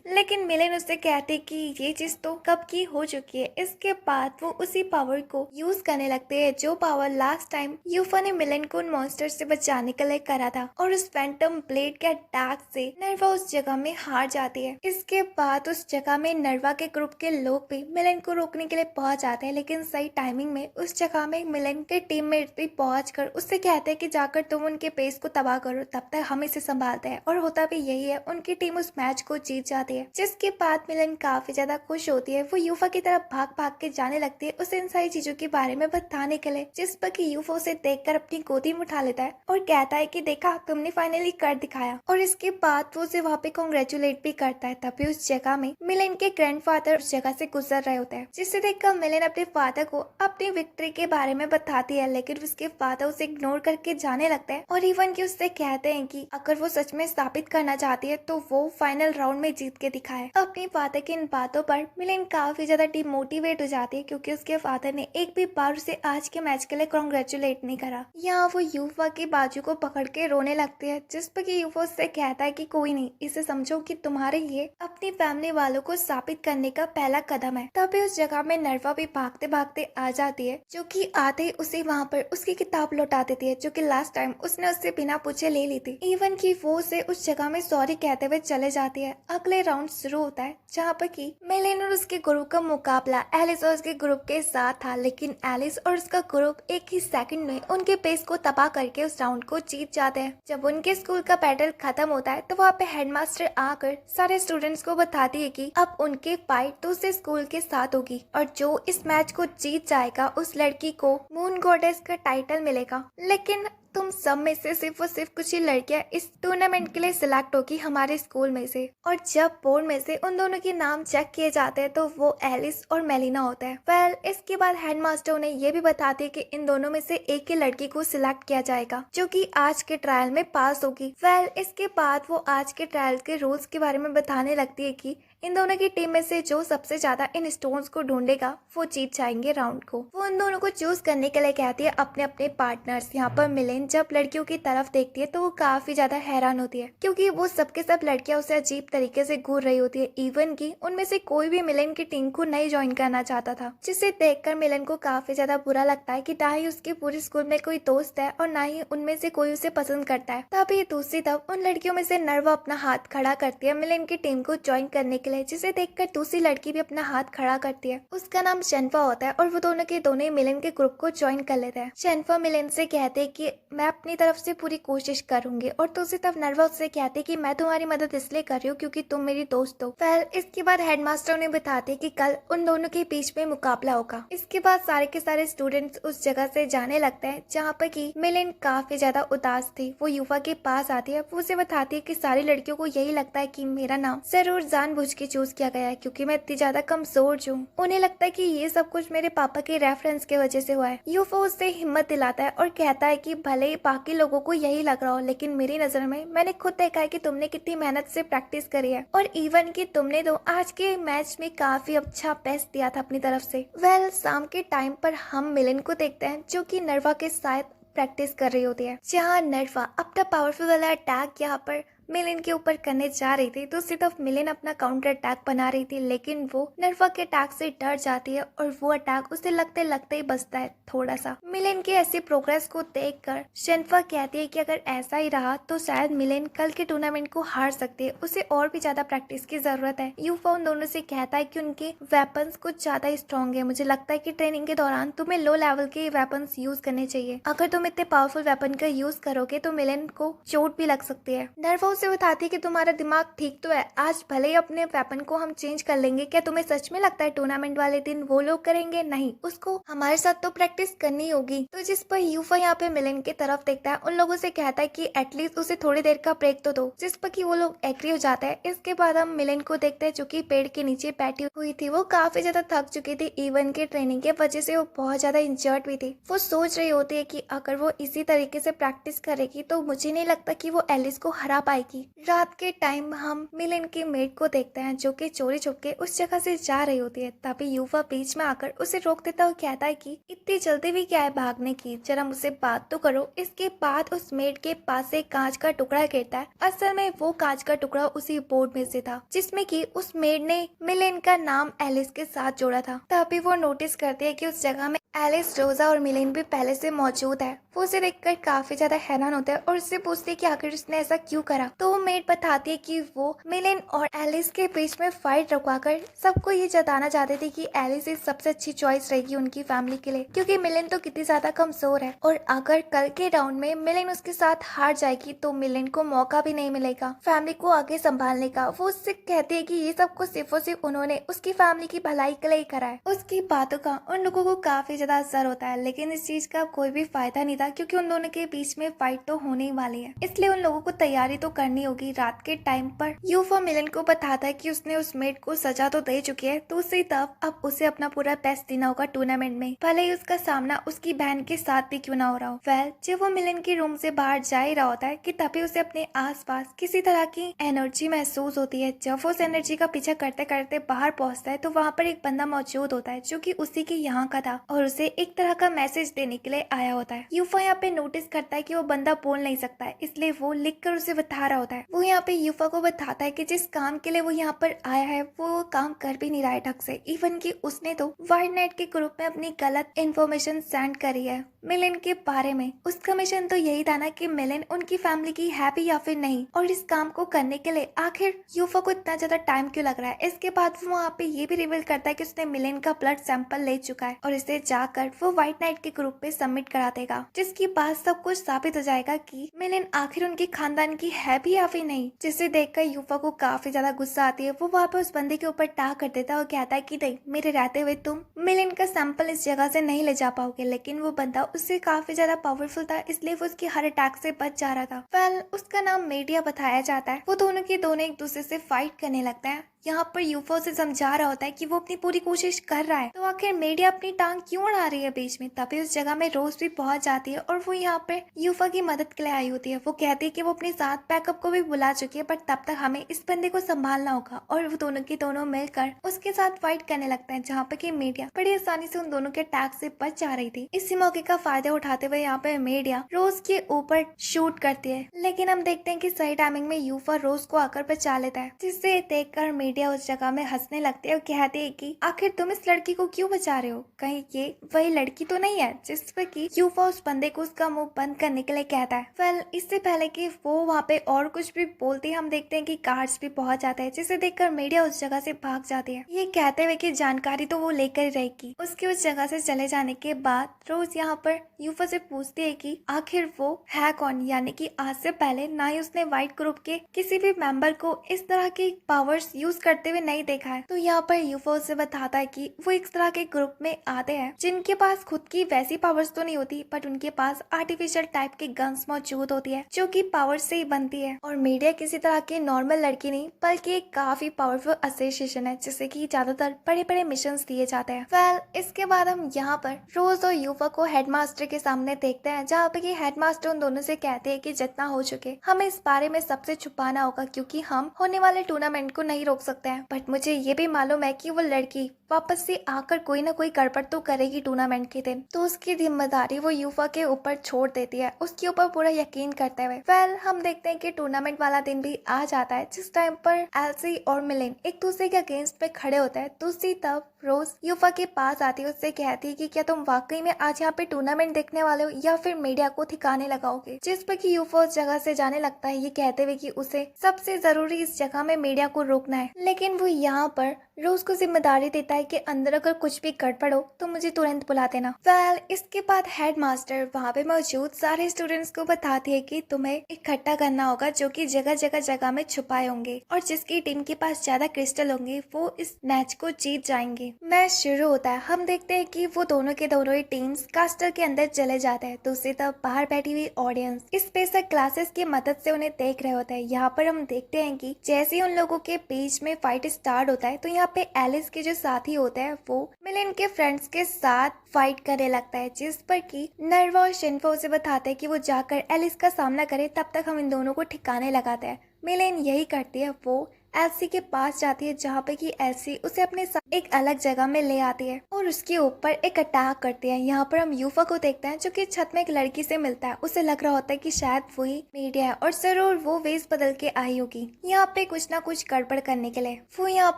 A: लेकिन मिलन उससे कहती कि ये चीज तो कब की हो चुकी है। इसके बाद वो उसी पावर को यूज करने लगते हैं जो पावर लास्ट टाइम यूफा ने मिलन को उन मॉन्स्टर से बचाने के लिए करा था, और उस फैंटम ब्लेड के अटैक से नर्वा उस जगह में हार जाती है। इसके बाद उस जगह में नर्वा के ग्रुप के लोग भी मिलन को रोकने के लिए पहुंच जाते हैं, लेकिन सही टाइमिंग में उस जगह में मिलन के टीममेट भी पहुंच कर उससे कहते हैं कि जाकर तुम उनके पेस को तबाह करो, तब तक हम इसे संभालते हैं। और होता भी यही है, उनकी टीम उस मैच को जीत जाती है। जिसके बाद मिलन काफी ज्यादा खुश होती है। वो यूफा की तरफ भाग भाग के जाने लगती है उसे इन सारी चीजों के बारे में बताने के लिए, जिस पर कि यूफा उसे देखकर अपनी गोदी में उठा लेता है और कहता है कि देखा तुमने फाइनली कर दिखाया। और इसके बाद वो उसे वहाँ पे कॉन्ग्रेचुलेट भी करता है। तभी उस जगह में मिलन के ग्रैंडफादर उस जगह से गुजर रहे होते हैं, जिसे देखकर मिलन अपने फादर को अपनी विक्ट्री के बारे में बताती है, लेकिन उसके फादर उसे इग्नोर करके जाने लगते हैं और इवन कि उससे कहते हैं कि अगर वो सच में स्थापित करना चाहती है तो वो फाइनल राउंड में जीत के दिखाए। अपनी फादर की इन बातों पर मिलन काफी ज्यादा डिमोटिवेट हो जाती है, क्योंकि उसके फादर ने एक भी बार उसे आज के मैच के लिए कॉन्ग्रेचुलेट नहीं करा। यहाँ वो यूफा की बाजू को पकड़ के रोने लगती है, जिस पर कि यूफा उससे कहता है कि कोई नहीं, इसे समझो कि तुम्हारे ये अपनी फैमिली वालों को स्थापित करने का पहला कदम है। तभी उस जगह में नर्वा भी भागते भागते आ जाती है, जो कि आते ही उसे वहाँ पर उसकी किताब लौटा देती है, जो कि लास्ट टाइम उसने उससे बिना पूछे ले ली थी। इवन कि वो उसे उस जगह में सॉरी कहते हुए चले जाती है। अगले राउंड शुरू होता है, जहाँ पर कि मिलन और उसके ग्रुप का मुकाबला एलिस और उसके ग्रुप के साथ था, लेकिन एलिस और उसका ग्रुप एक ही सेकंड में उनके पेस को तबाह करके उस राउंड को जीत जाते हैं। जब उनके स्कूल का बैटल खत्म होता है तो वहाँ पे हेडमास्टर आकर सारे स्टूडेंट्स को बताती है कि अब उनके फाइट दूसरे स्कूल के साथ होगी, और जो इस मैच को जीत जाएगा उस लड़की को मून गॉडेस का टाइटल मिलेगा। लेकिन तुम सब में से सिर्फ और सिर्फ कुछ ही लड़कियां इस टूर्नामेंट के लिए सिलेक्ट होगी हमारे स्कूल में से। और जब बोर्ड में से उन दोनों के नाम चेक किए जाते हैं तो वो एलिस और मेलिना होता है। वेल इसके बाद हेडमास्टर उन्हें ये भी बताती है कि इन दोनों में से एक ही लड़की को सिलेक्ट किया जाएगा जो कि आज के ट्रायल में पास होगी। वेल इसके बाद वो आज के ट्रायल के रूल्स के बारे में बताने लगती है कि इन दोनों की टीम में से जो सबसे ज्यादा इन स्टोन्स को ढूंढेगा वो जीत जाएंगे राउंड को। वो उन दोनों को चूज करने के लिए कहती है अपने अपने पार्टनर्स। यहाँ पर मिलन जब लड़कियों की तरफ देखती है तो वो काफी ज्यादा हैरान होती है, क्योंकि वो सबके सब लड़कियां उसे अजीब तरीके से घूर रही होती है। इवन की उनमें से कोई भी मिलन की टीम को नहीं ज्वाइन करना चाहता था, जिसे देखकर मिलन को काफी ज्यादा बुरा लगता है कि ना ही उसके पूरे स्कूल में कोई दोस्त है और ना ही उनमें से कोई उसे पसंद करता है। तभी दूसरी तरफ उन लड़कियों में से नर्वा अपना हाथ खड़ा करती है मिलन की टीम को ज्वाइन करने के लिए, जिसे देखकर दूसरी लड़की भी अपना हाथ खड़ा करती है। उसका नाम शेनफा होता है और वो दोनों के दोनों मिलन के ग्रुप को ज्वाइन कर लेते हैं। शेनफा मिलन से कहते हैं कि मैं अपनी तरफ से पूरी कोशिश करूंगी, और दूसरी तरफ नर्वा उससे कहते हैं कि मैं तुम्हारी मदद इसलिए कर रही हूँ क्योंकि तुम मेरी दोस्त हो। फिर इसके बाद हेडमास्टर उन्हें बताते कि कल उन दोनों के बीच में मुकाबला होगा। इसके बाद सारे के सारे स्टूडेंट्स उस जगह से जाने लगते हैं जहाँ पर कि मिलन काफी ज्यादा उदास थी। वो यूफा के पास आती है, वो उसे बताती है कि सारी लड़कियों को यही लगता है कि मेरा नाम जरूर जानबूझ के चूज किया गया है क्योंकि मैं इतनी ज्यादा कमजोर हूँ। उन्हें लगता है कि ये सब कुछ मेरे पापा के रेफरेंस के वजह से हुआ है। यूफा उससे हिम्मत दिलाता है और कहता है कि भले ही बाकी लोगों को यही लग रहा हो, लेकिन मेरी नजर में मैंने खुद देखा है कि तुमने कितनी मेहनत से प्रैक्टिस करी है, और इवन कि तुमने तो आज के मैच में काफी अच्छा बेस्ट दिया था अपनी तरफ से। वेल शाम के टाइम पर हम मिलन को देखते हैं जो कि नर्वा के साथ प्रैक्टिस कर रही होती है, जहाँ नर्वा अपना पावरफुल वाला अटैक यहाँ पर मिलन के ऊपर करने जा रही थी। दूसरी तरफ मिलन अपना काउंटर अटैक बना रही थी, लेकिन वो नर्वा के अटैक से डर जाती है और वो अटैक उसे लगते लगते ही बचता है थोड़ा सा। मिलन की ऐसी प्रोग्रेस को देखकर शेनफा कहती है कि अगर ऐसा ही रहा तो शायद मिलन कल के टूर्नामेंट को हार सकती है, उसे और भी ज्यादा प्रैक्टिस की जरूरत है। यूफा उन दोनों से कहता है कि उनके वेपन्स कुछ ज्यादा स्ट्रॉन्ग है, मुझे लगता है कि ट्रेनिंग के दौरान तुम्हें लो लेवल के वेपन्स यूज करने चाहिए। अगर तुम इतने पावरफुल वेपन का यूज करोगे तो मिलन को चोट भी लग सकती है। नर्वा से बताती है कि तुम्हारा दिमाग ठीक तो है, आज भले ही अपने वेपन को हम चेंज कर लेंगे, क्या तुम्हें सच में लगता है टूर्नामेंट वाले दिन वो लोग करेंगे? नहीं, उसको हमारे साथ तो प्रैक्टिस करनी होगी। तो जिस पर यूफा यहाँ पे मिलन की तरफ देखता है, उन लोगों से कहता है कि एटलीस्ट उसे थोड़ी देर का ब्रेक तो दो, जिस पर कि वो लोग एग्री हो जाता है। इसके बाद हम मिलन को देखते हैं जो कि पेड़ के नीचे बैठी हुई थी। वो काफी ज्यादा थक चुकी थी, इवन के ट्रेनिंग की वजह से वो बहुत ज्यादा इंजर्ड भी थी। वो सोच रही होती है कि अगर वो इसी तरीके से प्रैक्टिस करेगी तो मुझे नहीं लगता कि वो एलिस को हरा पाएगी। कि रात के टाइम हम मिलन की मेड को देखते हैं जो कि चोरी छुप के उस जगह से जा रही होती है। तभी युवा बीच में आकर उसे रोक देता और कहता है कि इतनी जल्दी भी क्या है भागने की, जरा मुझसे बात तो करो। इसके बाद उस मेड के पास से कांच का टुकड़ा गिरता है। असल में वो कांच का टुकड़ा उसी बोर्ड में से था जिसमें कि उस मेड ने मिलन का नाम एलिस के साथ जोड़ा था। तभी वो नोटिस करती है कि उस जगह में एलिस, रोजा और मिलन भी पहले से मौजूद है। वो उसे देखकर काफी ज्यादा हैरान होता है और उससे पूछती है कि आखिर उसने ऐसा क्यों करा। तो वो मेड बताती है कि वो मिलन और एलिस के बीच में फाइट रुकवाकर सबको ये जताना चाहते थे कि एलिस ही सबसे अच्छी चॉइस रहेगी उनकी फैमिली के लिए, क्योंकि मिलन तो कितनी ज्यादा कमजोर है और अगर कल के राउंड में मिलन उसके साथ हार जाएगी तो मिलन को मौका भी नहीं मिलेगा फैमिली को आगे संभालने का। वो उससे कहती है कि ये सब कुछ सिर्फ और सिर्फ उन्होंने उसकी फैमिली की भलाई के लिए करा है। उसकी बातों का उन लोगों को काफी ज्यादा असर होता है, लेकिन इस चीज का कोई भी फायदा नहीं था क्योंकि उन दोनों के बीच में फाइट तो होने ही वाली है। इसलिए उन लोगों को तैयारी तो करनी होगी। रात के टाइम पर यूफो मिलन को बताता है कि उसने उस मेड को सजा तो दे चुकी है, दूसरी तरफ अब उसे अपना पूरा बेस्ट देना होगा टूर्नामेंट में, भले ही उसका सामना उसकी बहन के साथ भी क्यों ना हो रहा हो। वेल, जब वो मिलन के रूम से बाहर जा ही रहा होता है कि तभी उसे अपने आसपास किसी तरह की एनर्जी महसूस होती है। जब वो उस एनर्जी का पीछा करते करते बाहर पहुंचता है तो वहाँ पर एक बंदा मौजूद होता है जो कि उसी के यहाँ का था और उसे एक तरह का मैसेज देने के लिए आया होता है। यूफा यहाँ पे नोटिस करता है कि वो बंदा बोल नहीं सकता है, इसलिए वो लिखकर उसे बता रहा होता है। वो यहाँ पे यूफा को बताता है कि जिस काम के लिए वो यहाँ पर आया है वो काम कर भी नहीं रहा है ढंग से। इवन कि उसने तो व्हाइट नाइट के ग्रुप में अपनी गलत इन्फॉर्मेशन सेंड करी है मिलन के बारे में। उसका मिशन तो यही था ना कि मिलन उनकी फैमिली की है भी या फिर नहीं, और इस काम को करने के लिए आखिर यूफा को इतना ज्यादा टाइम क्यों लग रहा है। इसके बाद वो वहाँ पे ये भी रिवील करता है कि उसने मिलन का ब्लड सैंपल ले चुका है और इसे जाकर वो व्हाइट नाइट के ग्रुप पे सबमिट करा देगा, जिसके बाद सब कुछ साबित हो जाएगा कि मिलन आखिर उनके खानदान की है भी या फिर नहीं। जिसे देखकर यूफा को काफी ज्यादा गुस्सा आती है। वो वहाँ पे उस बंदे के ऊपर टाक कर देता है और कहता है कि नहीं, मेरे रहते हुए तुम मिलन का सैंपल इस जगह से नहीं ले जा पाओगे। लेकिन वो बंदा उससे काफी ज्यादा पावरफुल था, इसलिए वो उसके हर अटैक से बच जा रहा था। वेल, उसका नाम मीडिया बताया जाता है। वो दोनों के दोनों एक दूसरे से फाइट करने लगते हैं। यहाँ पर यूफा उसे समझा रहा होता है कि वो अपनी पूरी कोशिश कर रहा है, तो आखिर मीडिया अपनी टांग क्यों अड़ा रही है बीच में। तभी उस जगह में रोज भी पहुंच जाती है और वो यहाँ पे यूफा की मदद के लिए आई होती है। वो कहती है कि वो अपने साथ बैकअप को भी बुला चुकी है, बट तब तक हमें इस बंदे को संभालना होगा। और वो दोनों की दोनों मिलकर उसके साथ फाइट करने लगते हैं, जहाँ पे की मीडिया बड़ी आसानी से उन दोनों के अटैक से बच जा रही थी। इसी मौके का फायदा उठाते हुए यहाँ पे मीडिया रोज के ऊपर शूट करती है, लेकिन हम देखते हैं कि सही टाइमिंग में यूफा रोज को आकर बचा लेता है, जिससे देखकर मीडिया उस जगह में हंसने लगती है और कहती है कि आखिर तुम इस लड़की को क्यों बचा रहे हो, कहीं ये वही लड़की तो नहीं है जिस पर कि यूफा उस बंदे को उसका मुंह बंद करने के लिए कहता है। वेल, इससे पहले कि वो वहाँ पे और कुछ भी बोलते हम देखते हैं कि गार्ड्स भी पहुंच जाते हैं, जिसे देखकर मीडिया उस जगह से भाग जाती है, ये कहते हुए कि जानकारी तो वो लेकर ही रहेगी। उसके उस जगह से चले जाने के बाद रोज यहाँ पर यूफा से पूछती है कि आखिर वो है कौन, यानी कि आज से पहले ना ही उसने व्हाइट ग्रुप के किसी भी मेंबर को इस तरह की पावर्स यूज करते हुए नहीं देखा है। तो यहाँ पर यूफो से बताता है कि वो इस तरह के ग्रुप में आते हैं जिनके पास खुद की वैसी पावर्स तो नहीं होती, बट उनके पास आर्टिफिशियल टाइप की गन्स मौजूद होती है जो कि पावर से ही बनती है। और मीडिया किसी तरह की नॉर्मल लड़की नहीं बल्कि एक काफी पावरफुल एसोसिएशन है जिससे कि ज्यादातर बड़े बड़े मिशन दिए जाते हैं। वेल, इसके बाद हम यहाँ पर रोज और यूफा को हेडमास्टर के सामने देखते हैं, जहाँ पे हेडमास्टर उन दोनों से कहते हैं कि जितना हो चुके हमें इस बारे में सबसे छुपाना होगा, क्योंकि हम होने वाले टूर्नामेंट को नहीं रोक सकते हैं। बट मुझे ये भी मालूम है कि वो लड़की वापस से आकर कोई ना कोई गड़बड़ तो करेगी टूर्नामेंट के दिन, तो उसकी जिम्मेदारी वो यूफा के ऊपर छोड़ देती है, उसके ऊपर पूरा यकीन करते हुए। वेल, हम देखते हैं कि टूर्नामेंट वाला दिन भी आ जाता है, जिस टाइम पर एल्सी और मिलन एक दूसरे के अगेंस्ट पे खड़े होते हैं। दूसरी तरफ रोज यूफा के पास आती है, उससे कहती है कि क्या तुम वाकई में आज यहाँ पे टूर्नामेंट देखने वाले हो या फिर मीडिया को ठिकाने लगाओगे, जिस पर कि यूफा उस जगह से जाने लगता है, ये कहते हुए कि उसे सबसे जरूरी इस जगह में मीडिया को रोकना है। लेकिन वो यहाँ पर रोज को जिम्मेदारी देता है कि अंदर अगर कुछ भी गड़बड़ हो तो मुझे तुरंत बुला देना। वेल, इसके बाद हेडमास्टर वहाँ पे मौजूद सारे स्टूडेंट्स को बताती है कि तुम्हें इकट्ठा करना होगा जो कि जगह जगह में छुपाए होंगे, और जिसकी टीम के पास ज्यादा क्रिस्टल होंगे वो इस मैच को जीत जाएंगे। मैच शुरू होता है। हम देखते हैं कि वो दोनों के दोनों ही टीम्स कास्टर के अंदर चले जाते हैं। दूसरी तरफ बाहर बैठी हुई ऑडियंस स्पेशल क्लासेस की मदद से उन्हें देख रहे होते हैं। यहाँ पर हम देखते हैं कि जैसे ही उन लोगों के बीच में फाइट स्टार्ट होता है तो यहाँ पे एलिस के जो साथी होते हैं वो मिलन के फ्रेंड्स के साथ फाइट करने लगता है, जिस पर कि नर्वा और शिनफो उसे बताते हैं कि वो जाकर एलिस का सामना करे, तब तक हम इन दोनों को ठिकाने लगाते हैं। मिलेन यही करती है, वो एल्सी के पास जाती है जहाँ पे कि एल्सी उसे अपने साथ एक अलग जगह में ले आती है और उसके ऊपर एक अटैक करती है। यहाँ पर हम यूफा को देखते हैं जो कि छत में एक लड़की से मिलता है। उसे लग रहा होता है कि शायद वही मीडिया है और जरूर वो वेश बदल के आई होगी यहाँ पे कुछ ना कुछ गड़बड़ करने के लिए। वो यहाँ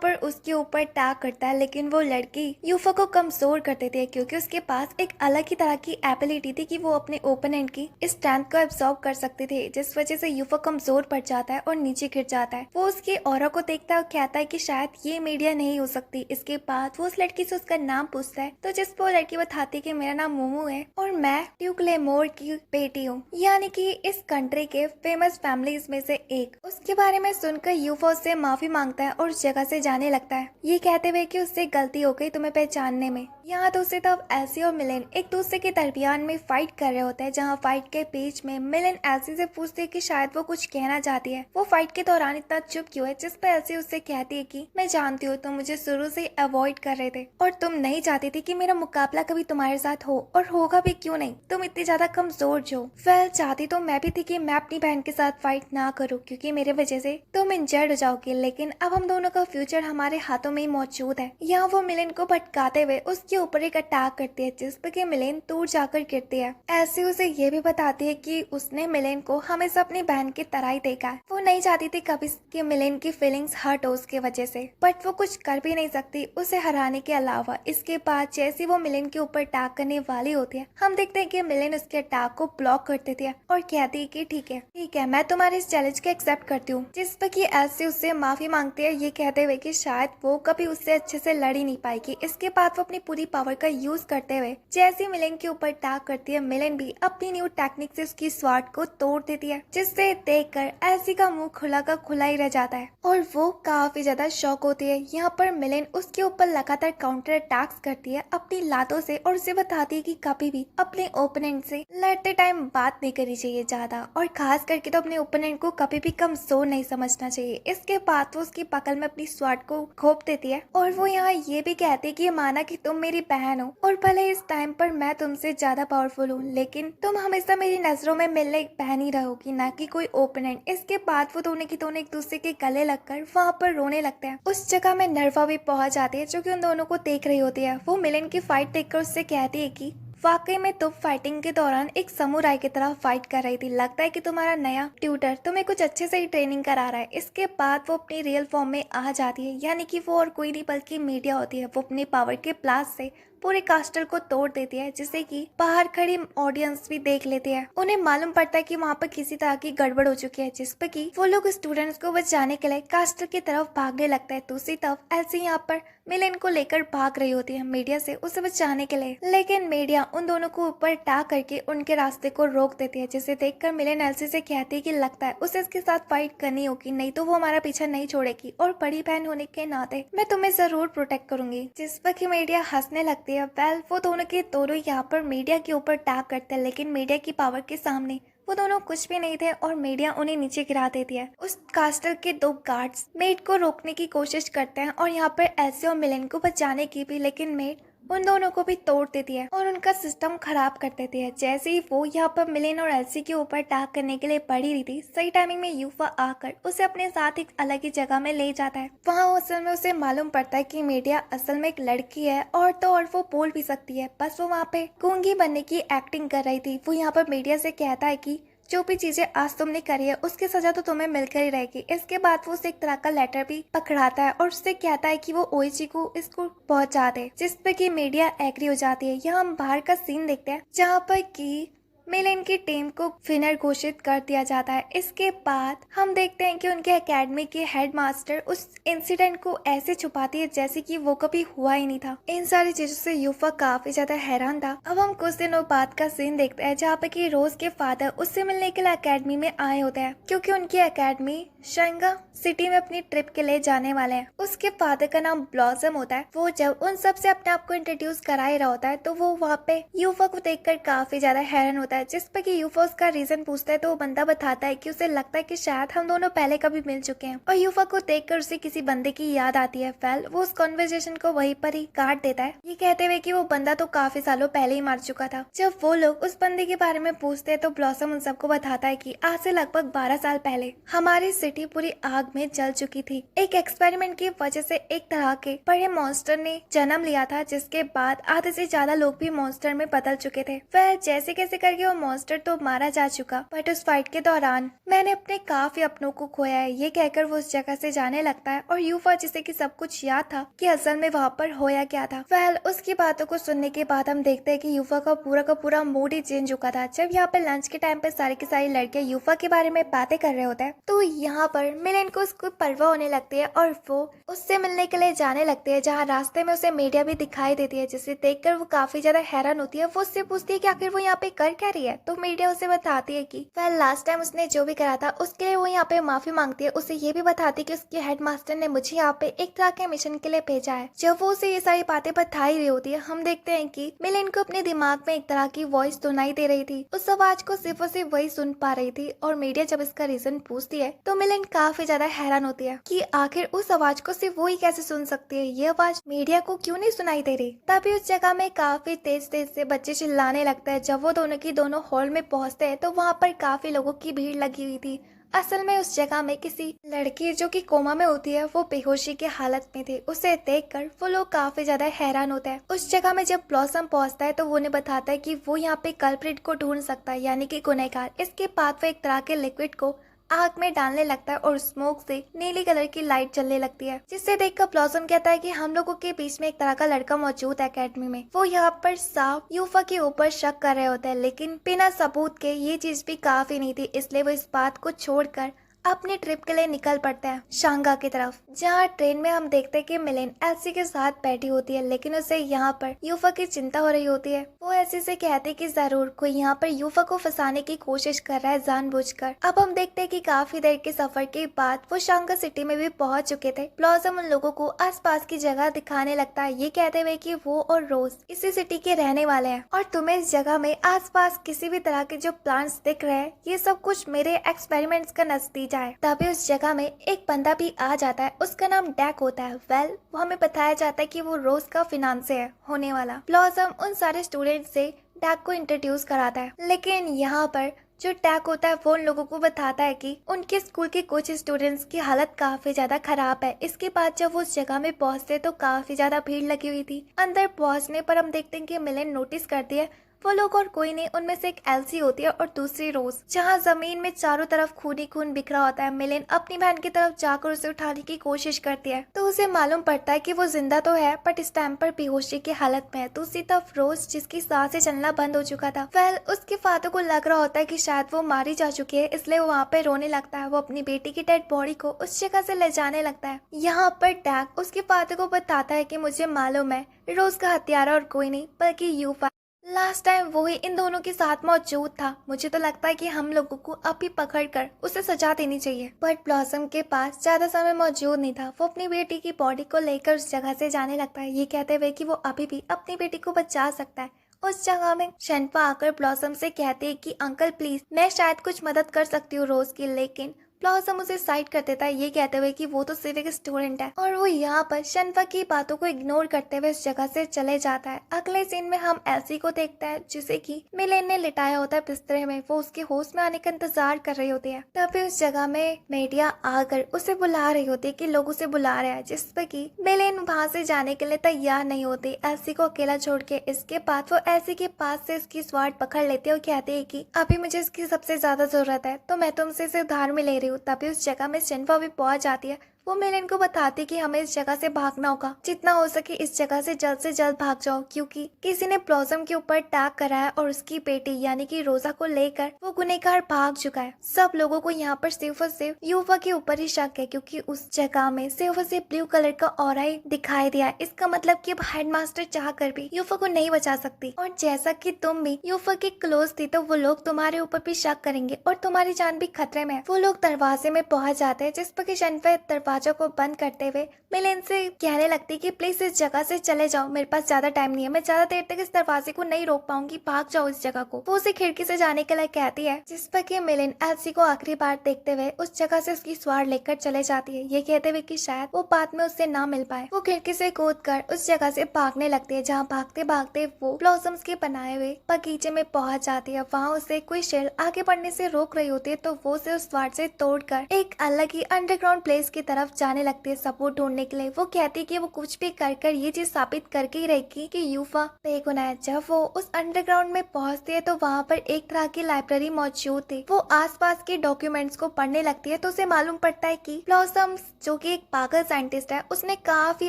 A: पर उसके ऊपर अटैक करता है, लेकिन वो लड़की यूफा को कमजोर कर देती है क्योंकि उसके पास एक अलग ही तरह की एबिलिटी थी कि वो अपने ओपोनेंट की स्ट्रेंथ को एब्सॉर्ब कर सकती थी, जिस वजह से यूफा कमजोर पड़ जाता है और नीचे गिर जाता है। वो उसकी ऑरा को देखता है और कहता है कि शायद ये मीडिया नहीं हो सकती। इसके बाद वो उस लड़की से उसका नाम पूछता है, तो जिस पर वो लड़की बताती है कि मेरा नाम मोमो है और मैं ड्यूक लेमोर की बेटी हूँ, यानी कि इस कंट्री के फेमस फैमिलीज में से एक। उसके बारे में सुनकर यूफा उससे माफी मांगता है और उस जगह से जाने लगता है, ये कहते हुए कि उससे गलती हो गई तुम्हें पहचानने में। यहाँ दूसरी तरफ एल्सी और मिलेन एक दूसरे के दरमियान में फाइट कर रहे होते हैं, जहाँ फाइट के बीच में मिलेन एल्सी से पूछती है कि शायद वो कुछ कहना चाहती है। वो फाइट के दौरान इतना चुप क्यों है, जिस पर एल्सी उससे कहती है कि मैं जानती हूँ तुम मुझे शुरू से अवॉइड कर रहे थे और तुम नहीं चाहती थी कि मेरा मुकाबला कभी तुम्हारे साथ हो, और होगा भी क्यों नहीं, तुम इतनी ज्यादा कमजोर जो। वेल चाहती तो मैं भी थी कि मैं अपनी बहन के साथ फाइट ना करूँ क्योंकि मेरे वजह से तुम इंजर्ड हो जाओगी, लेकिन अब हम दोनों का फ्यूचर हमारे हाथों में ही मौजूद है। यहाँ वो मिलेन को भटकाते हुए उसके ऊपर एक अटैक करती है, जिस पर कि मिलेन दूर जाकर गिरती है। ऐसे उसे ये भी बताती है कि उसने मिलेन को हमेशा अपनी बहन की तरह ही देखा है। वो नहीं चाहती थी कभी कि मिलेन की फीलिंग्स हर्ट हो उसके वजह से, बट वो कुछ कर भी नहीं सकती उसे हराने के अलावा। इसके बाद जैसे वो मिलेन के ऊपर अटैक करने वाली होती है, हम देखते हैं कि मिलेन उसके अटैक को ब्लॉक कर देती है और कहती है कि ठीक है मैं तुम्हारे इस चैलेंज को एक्सेप्ट करती हूँ, जिस पर कि ऐसे उससे माफी मांगती है, ये कहते हुए कि शायद वो कभी उससे अच्छे से लड़ ही नहीं पाएगी। इसके बाद वो अपनी पूरी पावर का यूज करते हुए जैसे मिलेन के ऊपर अटैक करती है, मिलेन भी अपनी न्यू टेक्निक से उसकी स्वार्ड को तोड़ देती है, जिससे देखकर ऐसी का मुंह खुला का खुला ही रह जाता है और वो काफी ज्यादा शॉक होती है। यहाँ पर मिलेन उसके ऊपर लगातार काउंटर अटैक्स करती है अपनी लातों से और उसे बताती है कि कभी भी अपने ओपोनेंट से लड़ते टाइम बात नहीं करनी चाहिए ज्यादा, और खास करके तो अपने ओपोनेंट को कभी भी कमजोर नहीं समझना चाहिए। इसके बाद वो उसकी पकड़ में अपनी स्वार्ड को घोंप देती है और वो यहाँ ये भी कहती है कि माना कि तुम मेरी बहन हो और भले इस टाइम पर मैं तुमसे ज्यादा पावरफुल हूँ, लेकिन तुम हमेशा मेरी नजरों में मिलने एक बहन ही रहोगी, ना कि कोई ओपोनेंट। इसके बाद वो दोनों की दोनों एक दूसरे के गले लगकर वहाँ पर रोने लगते हैं। उस जगह में नर्वा भी पहुंच जाती है जो कि उन दोनों को देख रही होती है। वो मिलेन की फाइट देखकर उससे कहती है कि वाकई में तुम फाइटिंग के दौरान एक समुराई की तरह फाइट कर रही थी, लगता है कि तुम्हारा नया ट्यूटर तुम्हें कुछ अच्छे से ही ट्रेनिंग करा रहा है। इसके बाद वो अपनी रियल फॉर्म में आ जाती है, यानी कि वो और कोई नहीं बल्कि मीडिया होती है। वो अपनी पावर के ब्लास्ट से पूरे कास्टल को तोड़ देती है, जिसे कि बाहर खड़ी ऑडियंस भी देख लेती है। उन्हें मालूम पड़ता है कि वहाँ पर किसी तरह की गड़बड़ हो चुकी है, जिस पर कि वो लोग स्टूडेंट्स को बचाने के लिए कास्टल की तरफ भागने लगता है। दूसरी तरफ एल्सी यहाँ पर मिलेन को लेकर भाग रही होती है मीडिया से उसे बचाने के लिए, लेकिन मीडिया उन दोनों को ऊपर अटैक करके उनके रास्ते को रोक देती है, जिसे देखकर मिलेन एल्सी से कहती है कि लगता है उसे इसके साथ फाइट करनी होगी, नहीं तो वो हमारा पीछा नहीं छोड़ेगी और बड़ी बहन होने के नाते मैं तुम्हें जरूर प्रोटेक्ट करूंगी। जिस पर कि मीडिया हंसने लगती है। वेल वो दोनों के दोनों यहाँ पर मीडिया के ऊपर अटैक करते हैं, लेकिन मीडिया की पावर के सामने वो दोनों कुछ भी नहीं थे और मीडिया उन्हें नीचे गिरा देती है। उस कास्टल के दो गार्ड्स मेड को रोकने की कोशिश करते हैं और यहाँ पर एल्सी और मिलेन को बचाने की भी, लेकिन मेड उन दोनों को भी तोड़ देती है और उनका सिस्टम खराब कर देती है। जैसे ही वो यहाँ पर मिलेन और एल्सी के ऊपर अटैक करने के लिए पड़ी रही थी, सही टाइमिंग में यूफा आकर उसे अपने साथ एक अलग ही जगह में ले जाता है। वहाँ असल में उसे मालूम पड़ता है कि मीडिया असल में एक लड़की है और तो और वो बोल भी सकती है, बस वो वहाँ पे गूंगी बनने की एक्टिंग कर रही थी। वो यहाँ पर मीडिया से कहता है कि जो भी चीजें आज तुमने करी है उसकी सजा तो तुम्हें मिलकर ही रहेगी। इसके बाद वो उसे एक तरह का लेटर भी पकड़ाता है और उससे कहता है कि वो ओइची को इसको पहुंचा दे, जिस पे कि मीडिया एग्री हो जाती है। यहाँ हम बाहर का सीन देखते हैं जहाँ पर कि मिलेन की टीम को विनर घोषित कर दिया जाता है। इसके बाद हम देखते हैं कि उनके एकेडमी के हेडमास्टर उस इंसिडेंट को ऐसे छुपाती है जैसे कि वो कभी हुआ ही नहीं था। इन सारी चीजों से यूफा काफी ज्यादा हैरान था। अब हम कुछ दिनों बाद का सीन देखते हैं जहाँ पे कि रोज के फादर उससे मिलने के लिए एकेडमी में आए होते हैं, क्योंकि उनकी एकेडमी शंगा सिटी में अपनी ट्रिप के लिए जाने वाले हैं। उसके फादर का नाम ब्लॉसम होता है। वो जब उन सब से अपने आप को इंट्रोड्यूस करा ही रहा होता है तो वो वहाँ पे यूफा को देखकर काफी ज्यादा हैरान होता है, जिस पर कि यूफा उसका रीजन पूछता है तो वो बंदा बताता है कि उसे लगता है कि शायद हम दोनों पहले कभी मिल चुके हैं, और यूफा को देखकर उसे किसी बंदे की याद आती है। वेल वो उस कॉन्वर्सेशन को वहीं पर ही काट देता है, ये कहते हुए कि वो बंदा तो काफी सालों पहले ही मार चुका था। जब वो लोग उस बंदे के बारे में पूछते हैं तो ब्लॉसम उन सबको बताता है कि आज से लगभग 12 साल पहले हमारी सिटी पूरी आग में जल चुकी थी। एक एक्सपेरिमेंट की वजह से एक तरह के बड़े मॉन्स्टर ने जन्म लिया था, जिसके बाद आधे से ज्यादा लोग भी मॉन्स्टर में बदल चुके थे। वह जैसे कैसे करके वो मॉन्स्टर तो मारा जा चुका, बट उस फाइट के दौरान मैंने अपने काफी अपनों को खोया है, ये कहकर वो उस जगह से जाने लगता है। और यूफा, जिसे कि सब कुछ याद था कि असल में वहाँ पर होया क्या था। उसकी बातों को सुनने के बाद हम देखते हैं कि यूफा का पूरा मूड ही चेंज चुका था। जब यहाँ पे लंच के टाइम पे सारी की सारी लड़कियां यूफा के बारे में बातें कर रहे होते हैं, तो यहाँ पर मिलन को उसको परवाह होने लगती है और वो उससे मिलने के लिए जाने लगती है, जहाँ रास्ते में उसे मीडिया भी दिखाई देती है, जिसे देखकर वो काफी ज्यादा हैरान होती है। वो उससे पूछती है कि आखिर वो यहाँ पे कर क्या रही है, तो मीडिया उसे बताती है कि लास्ट टाइम उसने जो भी करा था उसके लिए वो यहाँ पे माफी मांगती है। उसे ये भी बताती है कि उसके हेडमास्टर ने मुझे यहाँ पे एक तरह के मिशन के लिए भेजा है। जब वो उसे ये सारी बातें बता ही रही होती है, हम देखते हैं कि मिलन को अपने दिमाग में एक तरह की वॉइस सुनाई दे रही थी। उस आवाज को सिर्फ और सिर्फ वही सुन पा रही थी, और मीडिया जब इसका रीजन पूछती है तो मिलन काफी ज्यादा हैरान होती है कि आखिर उस आवाज को सिर्फ वो ही कैसे सुन सकती है, ये आवाज मीडिया को क्यों नहीं सुनाई दे रही। तभी उस जगह में काफी तेज तेज से बच्चे चिल्लाने लगता है। जब वो दोनों की दोनों हॉल में पहुंचते हैं तो वहाँ पर काफी लोगों की भीड़ लगी हुई थी। असल में उस जगह में किसी लड़की जो कि कोमा में होती है, वो बेहोशी की हालत में थी। उसे देखकर वो लोग काफी ज्यादा हैरान होते हैं। उस जगह में जब ब्लॉसम पहुंचता है तो वो उन्हें बताता है कि वो यहाँ पे कल्प्रिट को ढूंढ सकता है, यानी कि गुनहगार। इसके बाद वो एक तरह के लिक्विड को आग में डालने लगता है और स्मोक से नीली कलर की लाइट चलने लगती है, जिससे देखकर ब्लॉसम कहता है कि हम लोगों के बीच में एक तरह का लड़का मौजूद है अकेडमी में। वो यहाँ पर साफ यूफा के ऊपर शक कर रहे होते हैं, लेकिन बिना सबूत के ये चीज भी काफी नहीं थी, इसलिए वो इस बात को छोड़कर अपनी ट्रिप के लिए निकल पड़ते हैं शांगा की तरफ। जहाँ ट्रेन में हम देखते हैं कि मिलिन एल्सी के साथ बैठी होती है, लेकिन उसे यहाँ पर यूफा की चिंता हो रही होती है। वो एल्सी से कहती कि जरूर कोई यहाँ पर यूफा को फंसाने की कोशिश कर रहा है जानबूझकर। अब हम देखते हैं कि काफी देर के सफर के बाद वो शांगा सिटी में भी पहुंच चुके थे। ब्लॉसम उन लोगों को आसपास की जगह दिखाने लगता है, ये कहते हुए कि वो और रोज इसी सिटी के रहने वाले हैं, और तुम्हें इस जगह में आसपास किसी भी तरह के जो प्लांट्स दिख रहे हैं, ये सब कुछ मेरे एक्सपेरिमेंट्स का नतीजा जाए। तभी उस जगह में एक बंदा भी आ जाता है, उसका नाम डैक होता है। वो हमें बताया जाता है कि वो रोज का फिनांसियर होने वाला। ब्लॉसम उन सारे स्टूडेंट से डैक को इंट्रोड्यूस कराता है, लेकिन यहाँ पर जो टैक होता है वो उन लोगों को बताता है कि उनके स्कूल के कुछ स्टूडेंट्स की हालत काफी ज्यादा खराब है। इसके बाद जब वो उस जगह में पहुंचते तो काफी ज्यादा भीड़ लगी हुई थी। अंदर पहुंचने पर हम देखते हैं कि मिलन नोटिस करती है वो लोग और कोई नहीं, उनमें से एक एल्सी होती है और दूसरी रोज। जहाँ जमीन में चारों तरफ खून ही खून बिखरा होता है, मिलन अपनी बहन की तरफ जाकर उसे उठाने की कोशिश करती है, तो उसे मालूम पड़ता है कि वो जिंदा तो है बट इस टाइम पर बेहोशी की हालत में है। दूसरी तरफ रोज, जिसकी सांसें चलना बंद हो चुका था, उसके फादर को लग रहा होता है कि शायद वो मारी जा चुकी है, इसलिए वो वहाँ पे रोने लगता है। वो अपनी बेटी की डेड बॉडी को उस जगह से ले जाने लगता है। यहाँ पर टैक उसके फादर को बताता है कि मुझे मालूम है रोज का हत्यारा और कोई नहीं बल्कि यूफा। लास्ट टाइम वो ही इन दोनों के साथ मौजूद था। मुझे तो लगता है कि हम लोगों को अभी पकड़कर उसे सजा देनी चाहिए, बट ब्लॉसम के पास ज्यादा समय मौजूद नहीं था। वो अपनी बेटी की बॉडी को लेकर उस जगह से जाने लगता है, ये कहते हुए कि वो अभी भी अपनी बेटी को बचा सकता है। उस जगह में शनपा आकर ब्लॉसम से कहते है कि अंकल प्लीज, मैं शायद कुछ मदद कर सकती हूँ रोज की, लेकिन ब्लॉसम उसे साइड कर देता है, ये कहते हुए कि वो तो सिर्फ एक स्टूडेंट है, और वो यहाँ पर शनफा की बातों को इग्नोर करते हुए उस जगह से चले जाता है। अगले सीन में हम एल्सी को देखते हैं, जिसे कि मिलेन ने लिटाया होता है बिस्तरे में। वो उसके होश में आने का इंतजार कर रही होती है। तभी उस जगह में मीडिया आकर उसे बुला रही होती है कि लोग उसे बुला रहे हैं, जिसपे कि मिलेन वहाँ से जाने के लिए तैयार नहीं होती, एल्सी को अकेला छोड़ के। इसके बाद वो एल्सी के पास से उसकी स्वार्ड पकड़ लेती है और कहती है कि अभी मुझे इसकी सबसे ज्यादा जरूरत है, तो मैं तुमसे इसे उधार में ले रही हूँ। तभी उस जगह में शनफा भी पहुंच जाती है। वो मिलन को बताती कि हमें इस जगह से भागना होगा, जितना हो सके इस जगह से जल्द भाग जाओ, क्योंकि किसी ने ब्लॉसम के ऊपर अटैक करा है और उसकी बेटी यानी कि रोजा को लेकर वो गुनहगार भाग चुका है। सब लोगों को यहाँ पर सिर्फ और सिर्फ यूफा के ऊपर ही शक है, क्योंकि उस जगह में सिर्फ और सिर्फ ब्लू कलर का ऑरा ही दिखाई दिया है। इसका मतलब कि अब हेडमास्टर चाह कर भी यूफा को नहीं बचा सकती, और जैसा कि तुम भी यूफा के क्लोज थी तो वो लोग तुम्हारे ऊपर भी शक करेंगे और तुम्हारी जान भी खतरे में है। वो लोग दरवाजे में पहुंच जाते हैं, जिस पर कि शनफा दरवाजे दरवाजों को बंद करते हुए मिलेन से कहने लगती कि प्लीज इस जगह से चले जाओ, मेरे पास ज्यादा टाइम नहीं है, मैं ज्यादा देर तक इस दरवाजे को नहीं रोक पाऊंगी, भाग जाओ इस जगह को। वो उसे खिड़की से जाने के लिए कहती है, जिस पर कि मिलेन एल्सी को आखिरी बार देखते हुए उस जगह से उसकी स्वार लेकर चले जाती है, ये कहते हुए कि शायद वो बाद में उससे ना मिल पाए। वो खिड़की से कूद कर उस जगह से भागने लगती है, जहाँ भागते भागते वो ब्लॉसम्स के बनाए हुए बगीचे में पहुंच जाती है। वहाँ उसे कोई शेर आगे बढ़ने से रोक रही होती है, तो वो उसे उस स्वार से तोड़कर एक अलग ही अंडरग्राउंड प्लेस की तरफ जाने लगती है सबूत ढूंढने के लिए। वो कहती है कि वो कुछ भी कर ये चीज साबित करके ही रहेगी कि यूफा बेगुनाह है। जब वो उस अंडरग्राउंड में पहुंचती है तो वहाँ पर एक तरह की लाइब्रेरी मौजूद थी। वो आसपास के डॉक्यूमेंट्स को पढ़ने लगती है तो उसे मालूम पड़ता है कि ब्लॉसम्स जो कि एक पागल साइंटिस्ट है, उसने काफी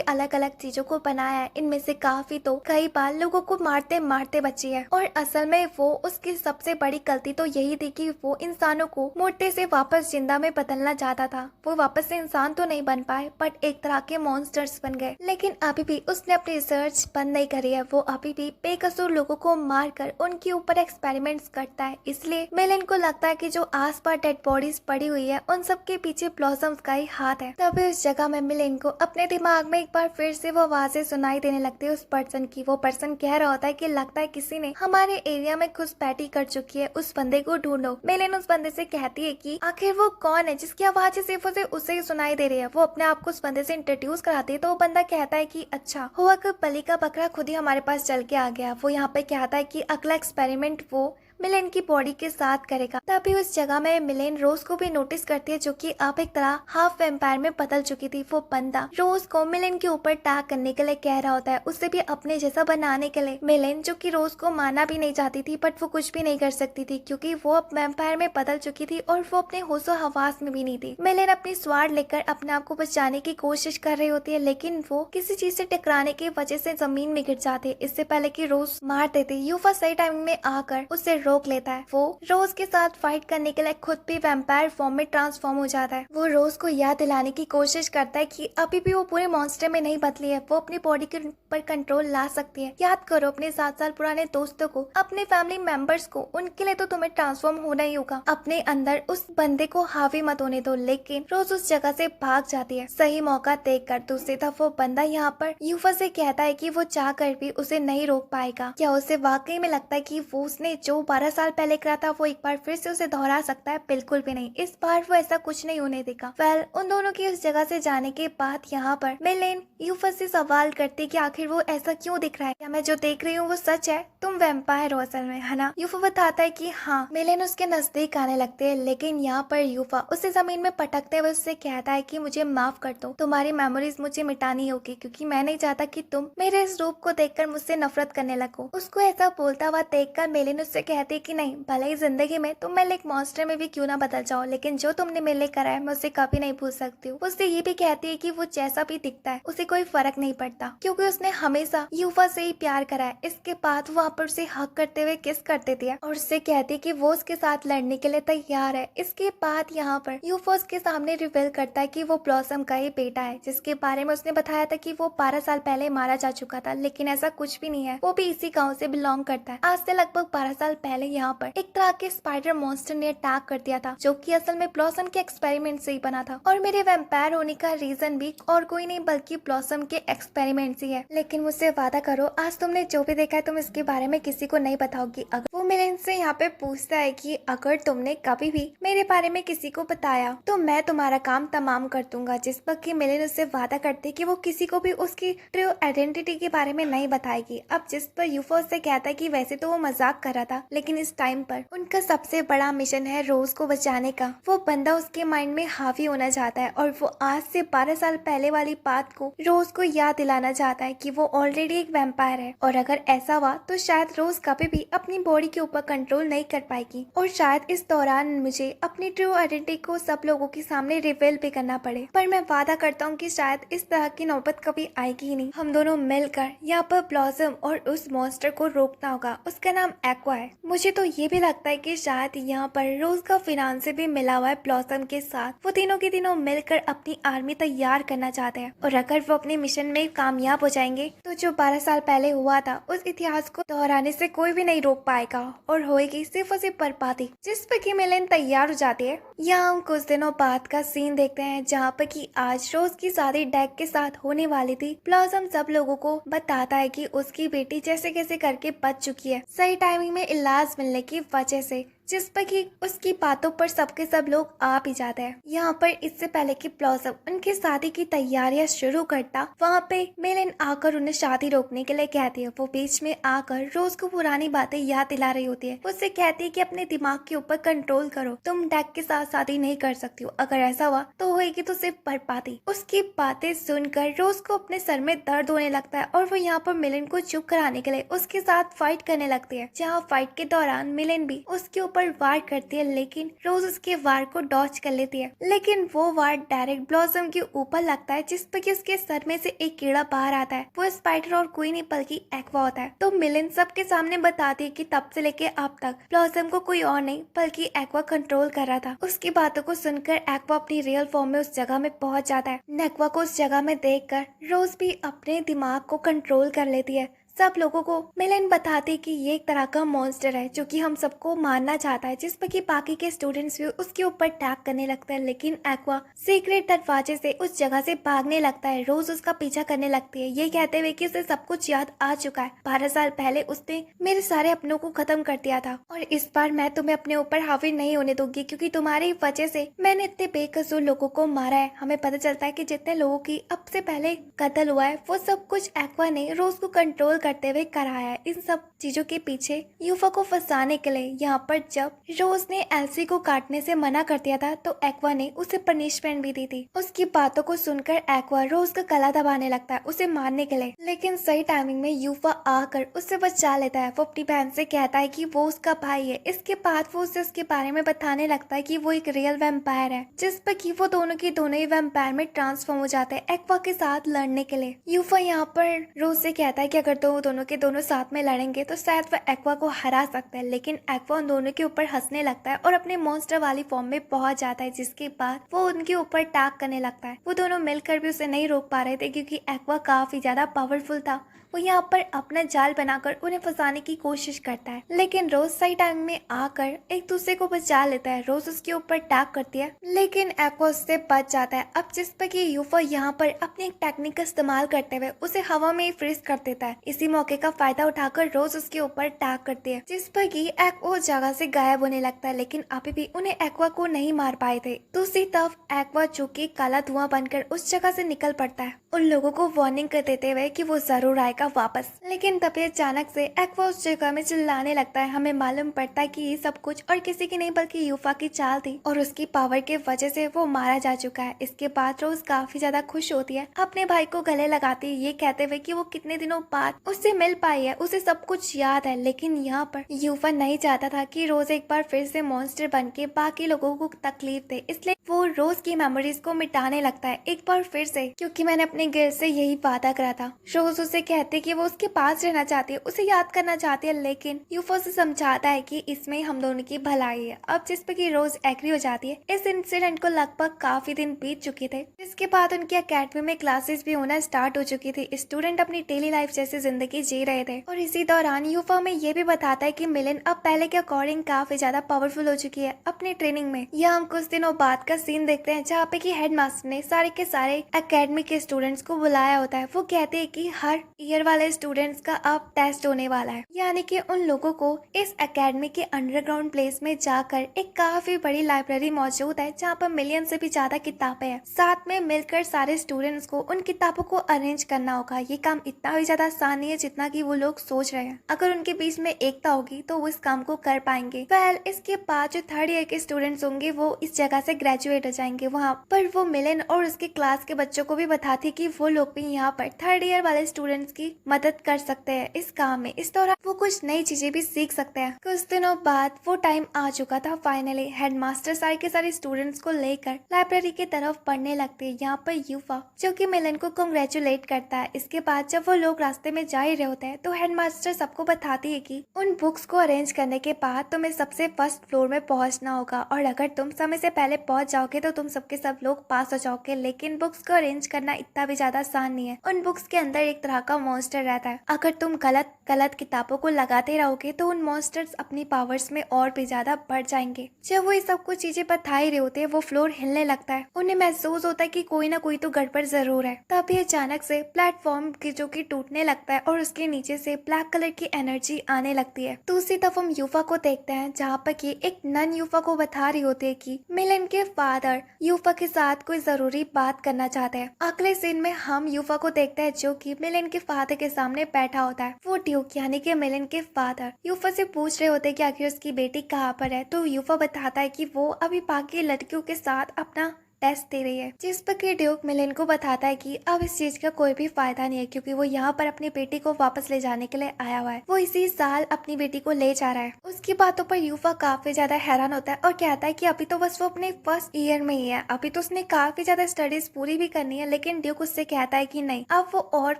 A: अलग अलग चीजों को बनाया है, इनमें से काफी तो कई बार लोगों को मारते मारते बची है। और असल में वो उसकी सबसे बड़ी गलती तो यही थी कि वो इंसानों को मोटे से वापस जिंदा में बदलना चाहता था। वो वापस से इंसान तो नहीं बन पाए बट एक तरह के मॉन्स्टर्स बन गए। लेकिन अभी भी उसने अपनी रिसर्च बंद नहीं करी है। वो अभी भी बेकसूर लोगों को मारकर उनके ऊपर एक्सपेरिमेंट्स करता है। इसलिए मिलेन को लगता है कि जो आसपास डेड बॉडीज पड़ी हुई है उन सब के पीछे ब्लॉसम्स का ही हाथ है। तभी उस जगह में मिलेन को अपने दिमाग में एक बार फिर से वो आवाजें सुनाई देने लगती है उस पर्सन की। वो पर्सन कह रहा होता है कि लगता है किसी ने हमारे एरिया में घुसपैठी कर चुकी है, उस बंदे को ढूंढो। मिलेन उस बंदे से कहती है कि आखिर वो कौन है जिसकी आवाज सिर्फ उसे ही सुनाई दे रही है। वो अपने आप को उस बंदे से इंट्रोड्यूस कराती है तो वो बंदा कहता है कि अच्छा हुआ कि बलि का बकरा खुद ही हमारे पास चल के आ गया। वो यहाँ पे कहता है कि अगला एक्सपेरिमेंट वो मिलेन की बॉडी के साथ करेगा। तभी उस जगह में मिलेन रोज को भी नोटिस करती है, जो कि अब एक तरह हाफ वैम्पायर में बदल चुकी थी। वो बंदा रोज को मिलेन के ऊपर टैग करने के लिए कह रहा होता है, उसे भी अपने जैसा बनाने के लिए। मिलेन जो कि रोज को माना भी नहीं चाहती थी बट वो कुछ भी नहीं कर सकती थी क्योंकि वो अब वैम्पायर में बदल चुकी थी और वो अपने होशो हवास में भी नहीं थी। मिलेन अपनी स्वार लेकर अपने आप को बचाने की कोशिश कर रही होती है, लेकिन वो किसी चीज से टकराने की वजह से जमीन में गिर जाते हैं। इससे पहले कि रोज मार देते, यूफा सही टाइमिंग में आकर उसे रोक लेता है। वो रोज के साथ फाइट करने के लिए खुद भी वैम्पायर फॉर्म में ट्रांसफॉर्म हो जाता है। वो रोज को याद दिलाने की कोशिश करता है कि अभी भी वो पूरे मॉन्स्टर में नहीं बदली है, वो अपनी बॉडी के ऊपर कंट्रोल ला सकती है। याद करो अपने 7 साल पुराने दोस्तों को, अपने फैमिली मेंबर्स को, उनके लिए तो तुम्हें ट्रांसफॉर्म होना ही होगा। अपने अंदर उस बंदे को हावी मत होने दो। लेकिन रोज उस जगह से भाग जाती है सही मौका देखकर। दूसरी तरफ वो बंदा यहाँ पर यूफा से कहता है कि वो चाह कर भी उसे नहीं रोक पाएगा। क्या उसे वाकई में लगता है कि वो उसने जो 12 साल पहले करा था वो एक बार फिर से उसे दोहरा सकता है? बिल्कुल भी नहीं, इस बार वो ऐसा कुछ नहीं होने देगा। वेल, उन दोनों की उस जगह से जाने के बाद यहाँ पर मिलेन यूफा से सवाल करती कि आखिर वो ऐसा क्यों दिख रहा है, क्या मैं जो देख रही हूँ वो सच है? तुम वैम्पायर हो असल में, है ना? यूफा बताता है कि हाँ। मिलेन उसके नजदीक आने लगते हैं, लेकिन यहाँ पर यूफा उसे जमीन में पटकते हुए उससे कहता है कि मुझे माफ कर दो, तुम्हारी मेमोरीज मुझे मिटानी होगी क्योंकि मैं नहीं चाहता कि तुम मेरे इस रूप को देखकर मुझसे नफरत करने लगो। उसको ऐसा बोलता हुआ देखकर मिलेन उससे कहती है कि नहीं, भले ही जिंदगी में तुम मेरे एक मॉन्स्टर में भी क्यों ना बदल जाओ, लेकिन जो तुमने मेरे लिए करा है मैं उसे कभी नहीं भूल सकती हूँ। उससे ये भी कहती है कि वो जैसा भी दिखता है उसे कोई फर्क नहीं पड़ता क्योंकि उसने हमेशा यूफा से ही प्यार करा है। इसके बाद वो वहाँ पर उसे हक करते हुए किस कर देती है और उससे कहती है कि वो उसके साथ लड़ने के लिए तैयार है। इसके बाद यहाँ पर यूफा उसके सामने रिवील करता है कि वो ब्लॉसम का ही बेटा है, जिसके बारे में उसने बताया था कि वो 12 साल पहले मारा जा चुका था, लेकिन ऐसा कुछ भी नहीं है। वो भी इसी गाँव से बिलोंग करता है। आज से लगभग 12 साल पहले यहाँ पर एक तरह के स्पाइडर मॉन्स्टर ने अटैक कर दिया था, जो कि असल में ब्लॉसम के एक्सपेरिमेंट से ही बना था। और मेरे वैम्पायर होने का रीजन भी और कोई नहीं बल्कि ब्लॉसम के एक्सपेरिमेंट ही है। लेकिन मुझसे वादा करो, आज तुमने जो भी देखा है तुम इसके बारे में किसी को नहीं बताओगी। अगर वो मिलेन से यहाँ पे पूछता है कि अगर तुमने कभी भी मेरे बारे में किसी को बताया तो मैं तुम्हारा काम तमाम कर दूंगा। जिस पर कि मिलेन उससे वादा करती कि वो किसी को भी उसकी ट्रू आइडेंटिटी के बारे में नहीं बताएगी। अब जिस पर यूफो उससे कहता है कि वैसे तो वो मजाक कर रहा था, लेकिन इस टाइम पर उनका सबसे बड़ा मिशन है रोज को बचाने का। वो बंदा उसके माइंड में हावी होना चाहता है और वो आज से 12 साल पहले वाली बात को रोज को याद दिलाना चाहता है कि वो ऑलरेडी एक वैम्पायर है। और अगर ऐसा हुआ तो शायद रोज कभी भी अपनी बॉडी के ऊपर कंट्रोल नहीं कर पाएगी और शायद इस दौरान मुझे अपनी ट्रू आइडेंटिटी को सब लोगों के सामने रिवील भी करना पड़े। पर मैं वादा करता हूँ कि शायद इस तरह की नौबत कभी आएगी ही नहीं। हम दोनों मिलकर यहाँ पर ब्लॉसम और उस मॉन्स्टर को रोकना होगा। उसका नाम एक्वा है। मुझे तो ये भी लगता है कि शायद यहाँ पर रोज का फिनांसे भी मिला हुआ है ब्लॉसम के साथ। वो तीनों के तीनों मिलकर अपनी आर्मी तैयार करना चाहते हैं और अगर वो अपने मिशन में कामयाब हो जाएंगे तो जो 12 साल पहले हुआ था उस इतिहास को दोहराने से कोई भी नहीं रोक पाएगा और होएगी सिर्फ और सिर्फ बर्बादी। जिस पर की मिलन तैयार हो जाती है। यहाँ हम कुछ दिनों बाद का सीन देखते हैं जहाँ पर कि आज रोज की शादी डैक के साथ होने वाली थी। ब्लॉसम सब लोगों को बताता है कि उसकी बेटी जैसे कैसे करके बच चुकी है सही टाइमिंग में इलाज मिलने की वजह से, जिस पर कि उसकी बातों पर सबके सब लोग आ भी जाते हैं। यहाँ पर इससे पहले कि ब्लॉसम उनकी शादी की तैयारियां शुरू करता, वहाँ पे मिलन आकर उन्हें शादी रोकने के लिए कहती है। वो बीच में आकर रोज को पुरानी बातें याद दिला रही होती है। उससे कहती है कि अपने दिमाग के ऊपर कंट्रोल करो, तुम डैक के साथ शादी नहीं कर सकती हो, अगर ऐसा हुआ तो होएगी तो सिर्फ बर्बादी। उसकी बातें सुनकर रोज को अपने सर में दर्द होने लगता है और वो यहाँ पर मिलन को चुप कराने के लिए उसके साथ फाइट करने लगती है। जहाँ फाइट के दौरान मिलन भी उसके ऊपर वार करती है लेकिन रोज उसके वार को डॉच कर लेती है, लेकिन वो वार डायरेक्ट ब्लॉसम के ऊपर लगता है जिस पर कि उसके सर में से एक कीड़ा बाहर आता है। वो स्पाइडर और कोई नहीं बल्कि एक्वा होता है। तो मिलन सबके सामने बताती है कि तब से लेके अब तक ब्लॉसम को कोई और नहीं बल्कि एक्वा कंट्रोल कर रहा था। उसकी बातों को सुनकर एक्वा अपनी रियल फॉर्म में उस जगह में पहुंच जाता है। एक्वा को उस जगह में देखकर रोज भी अपने दिमाग को कंट्रोल कर लेती है। सब लोगों को मिलन बताते कि ये एक तरह का मॉन्स्टर है जो कि हम सबको मारना चाहता है, जिस पर कि बाकी के स्टूडेंट्स भी उसके ऊपर अटैक करने लगते हैं। लेकिन एक्वा सीक्रेट दरवाजे से उस जगह से भागने लगता है। रोज उसका पीछा करने लगती है ये कहते हुए कि उसे सब कुछ याद आ चुका है। 12 साल पहले उसने मेरे सारे अपनों को खत्म कर दिया था और इस बार मैं तुम्हें अपने ऊपर हावी नहीं होने दूंगी क्योंकि तुम्हारी वजह से मैंने इतने बेकसूर लोगों को मारा है। हमें पता चलता है कि जितने लोगों की अब से पहले कत्ल हुआ है वो सब कुछ एक्वा ने रोज को कंट्रोल करते हुए कराया है। इन सब चीजों के पीछे यूफा को फंसाने के लिए यहाँ पर जब रोज ने एल्सी को काटने से मना कर दिया था तो एक्वा ने उसे पनिशमेंट भी दी थी। उसकी बातों को सुनकर एक्वा रोज का गला दबाने लगता है उसे मारने के लिए, लेकिन सही टाइमिंग में यूफा आकर उससे बचा लेता है। वो अपनी बहन से कहता है कि वो उसका भाई है। इसके बाद वो उसे उसके बारे में बताने लगता है कि वो एक रियल वैम्पायर है, जिस पर कि वो दोनों के दोनों ही वैम्पायर में ट्रांसफॉर्म हो जाते हैं एक्वा के साथ लड़ने के लिए। यूफा यहाँ पर रोज से कहता है कि अगर तो दोनों के दोनों साथ में लड़ेंगे तो शायद वह एक्वा को हरा सकता है, लेकिन एक्वा उन दोनों के ऊपर हंसने लगता है और अपने मॉन्स्टर वाली फॉर्म में पहुंच जाता है, जिसके बाद वो उनके ऊपर अटैक करने लगता है। वो दोनों मिलकर भी उसे नहीं रोक पा रहे थे क्योंकि एक्वा काफी ज्यादा पावरफुल था। वो यहाँ पर अपना जाल बनाकर उन्हें फंसाने की कोशिश करता है, लेकिन रोज सही टाइम में आकर एक दूसरे को बचा लेता है। रोज उसके ऊपर अटैक करती है लेकिन एक्वा उससे बच जाता है। अब जिस पर कि यूफा यहाँ पर अपनी एक टेक्निक का इस्तेमाल करते हुए उसे हवा में फ्रीज कर देता है। इसी मौके का फायदा उठाकर रोज उसके ऊपर अटैक करती है, जिस पर कि एक्वा उस जगह से गायब होने लगता है, लेकिन अभी भी उन्हें एक्वा को नहीं मार पाए थे। दूसरी तरफ एक्वा चूंकि काला धुआं बनकर उस जगह से निकल पड़ता है उन लोगों को वार्निंग कर देते हुए कि वो जरूर आएगा वापस। लेकिन तभी अचानक से एक्वा उस जगह में चिल्लाने लगता है। हमें मालूम पड़ता है कि ये सब कुछ और किसी की नहीं बल्कि यूफा की चाल थी और उसकी पावर के वजह से वो मारा जा चुका है। इसके बाद रोज काफी ज्यादा खुश होती है, अपने भाई को गले लगाती है ये कहते हुए कि वो कितने दिनों बाद उससे मिल पाई है, उसे सब कुछ याद है। लेकिन यहाँ पर यूफा नहीं चाहता था कि रोज एक बार फिर से मॉन्स्टर बन के बाकी लोगों को तकलीफ दे, इसलिए वो रोज की मेमोरीज को मिटाने लगता है एक बार फिर से, क्योंकि मैंने अपने गिर्द से यही वादा करा था। रोज उसे कहते कि वो उसके पास रहना चाहती है, उसे याद करना चाहती है, लेकिन यूफा से समझाता है कि इसमें हम दोनों की भलाई है। अब जिस पे कि रोज एग्री हो जाती है। इस इंसिडेंट को लगभग काफी दिन बीत चुके थे, जिसके बाद उनकी अकेडमी में क्लासेस भी होना स्टार्ट हो चुकी थी। स्टूडेंट अपनी डेली लाइफ जैसी जिंदगी जी रहे थे और इसी दौरान यूफा में ये भी बताता है कि मिलन अब पहले के अकॉर्डिंग काफी ज्यादा पावरफुल हो चुकी है अपनी ट्रेनिंग में। यह हम कुछ दिनों बाद का सीन देखते हैं जहाँ पे कि हेडमास्टर ने सारे के सारे अकेडमी के स्टूडेंट्स को बुलाया होता है। वो कहते हैं कि हर ईयर वाले स्टूडेंट्स का अब टेस्ट होने वाला है, यानी कि उन लोगों को इस अकेडमी के अंडरग्राउंड प्लेस में जाकर एक काफी बड़ी लाइब्रेरी मौजूद है जहाँ पर मिलियन से भी ज्यादा किताबें हैं। साथ में मिलकर सारे स्टूडेंट्स को उन किताबों को अरेंज करना होगा। ये काम इतना भी ज्यादा आसान नहीं है जितना कि वो लोग सोच रहे हैं। अगर उनके बीच में एकता होगी तो वो इस काम को कर पाएंगे। इसके बाद जो थर्ड ईयर के स्टूडेंट्स होंगे वो इस जगह से ग्रेजुएट हो जाएंगे। वहाँ पर वो मिलन और उसके क्लास के बच्चों को भी बताती कि वो लोग भी यहाँ पर थर्ड ईयर वाले स्टूडेंट्स की मदद कर सकते हैं इस काम में। इस दौरान वो कुछ नई चीजें भी सीख सकते हैं। कुछ दिनों बाद वो टाइम आ चुका था। फाइनली हेडमास्टर सारे के सारे स्टूडेंट्स को लेकर लाइब्रेरी की तरफ पढ़ने लगते हैं। यहाँ पर यूफा जो कि मिलन को कांग्रेचुलेट करता है। इसके बाद जब वो लोग रास्ते में जा ही रहे होते हैं तो हेडमास्टर सबको बताती है कि उन बुक्स को अरेंज करने के बाद तुम्हें सबसे फर्स्ट फ्लोर में पहुंचना होगा, और अगर तुम समय से पहले पहुंच जाओगे तो तुम सबके सब लोग पास हो जाओगे। लेकिन बुक्स को अरेंज करना इतना भी ज्यादा आसान नहीं है। उन बुक्स के अंदर एक तरह का मॉन्स्टर रहता है। अगर तुम गलत गलत किताबों को लगाते रहोगे तो उन मॉन्स्टर्स अपनी पावर्स में और भी ज्यादा बढ़ जाएंगे। जब वो ये सब कुछ चीजें बता ही रहे होते हैं वो फ्लोर हिलने लगता है। उन्हें महसूस होता है कि कोई ना कोई तो गड़बड़ जरूर है। तभी अचानक से प्लेटफॉर्म की जो कि टूटने लगता है और उसके नीचे से ब्लैक कलर की एनर्जी आने लगती है। दूसरी तरफ हम यूफा को देखते हैं जहाँ पर कि एक नन यूफा को बता रही होती है कि मिलन के फादर यूफा के साथ कोई जरूरी बात करना चाहते हैं। अगले सीन में हम यूफा को देखते हैं जो कि मिलन के फादर के सामने बैठा होता है। वो ड्यूक यानी कि मिलन के फादर यूफा से पूछ रहे होते हैं कि आखिर उसकी बेटी कहाँ पर है। तो यूफा बताता है कि वो अभी बाकी लड़कियों के साथ अपना टेस्ट दे रही है। जिस पर कि ड्यूक मिलन को बताता है कि अब इस चीज का कोई भी फायदा नहीं है क्योंकि वो यहाँ पर अपनी बेटी को वापस ले जाने के लिए आया हुआ है। वो इसी साल अपनी बेटी को ले जा रहा है। उसकी बातों पर यूफा काफी ज्यादा हैरान होता है और कहता है कि अभी तो बस वो अपने फर्स्ट ईयर में ही है, अभी तो उसने काफी ज्यादा स्टडीज पूरी भी करनी है। लेकिन ड्यूक उससे कहता है कि नहीं, अब वो और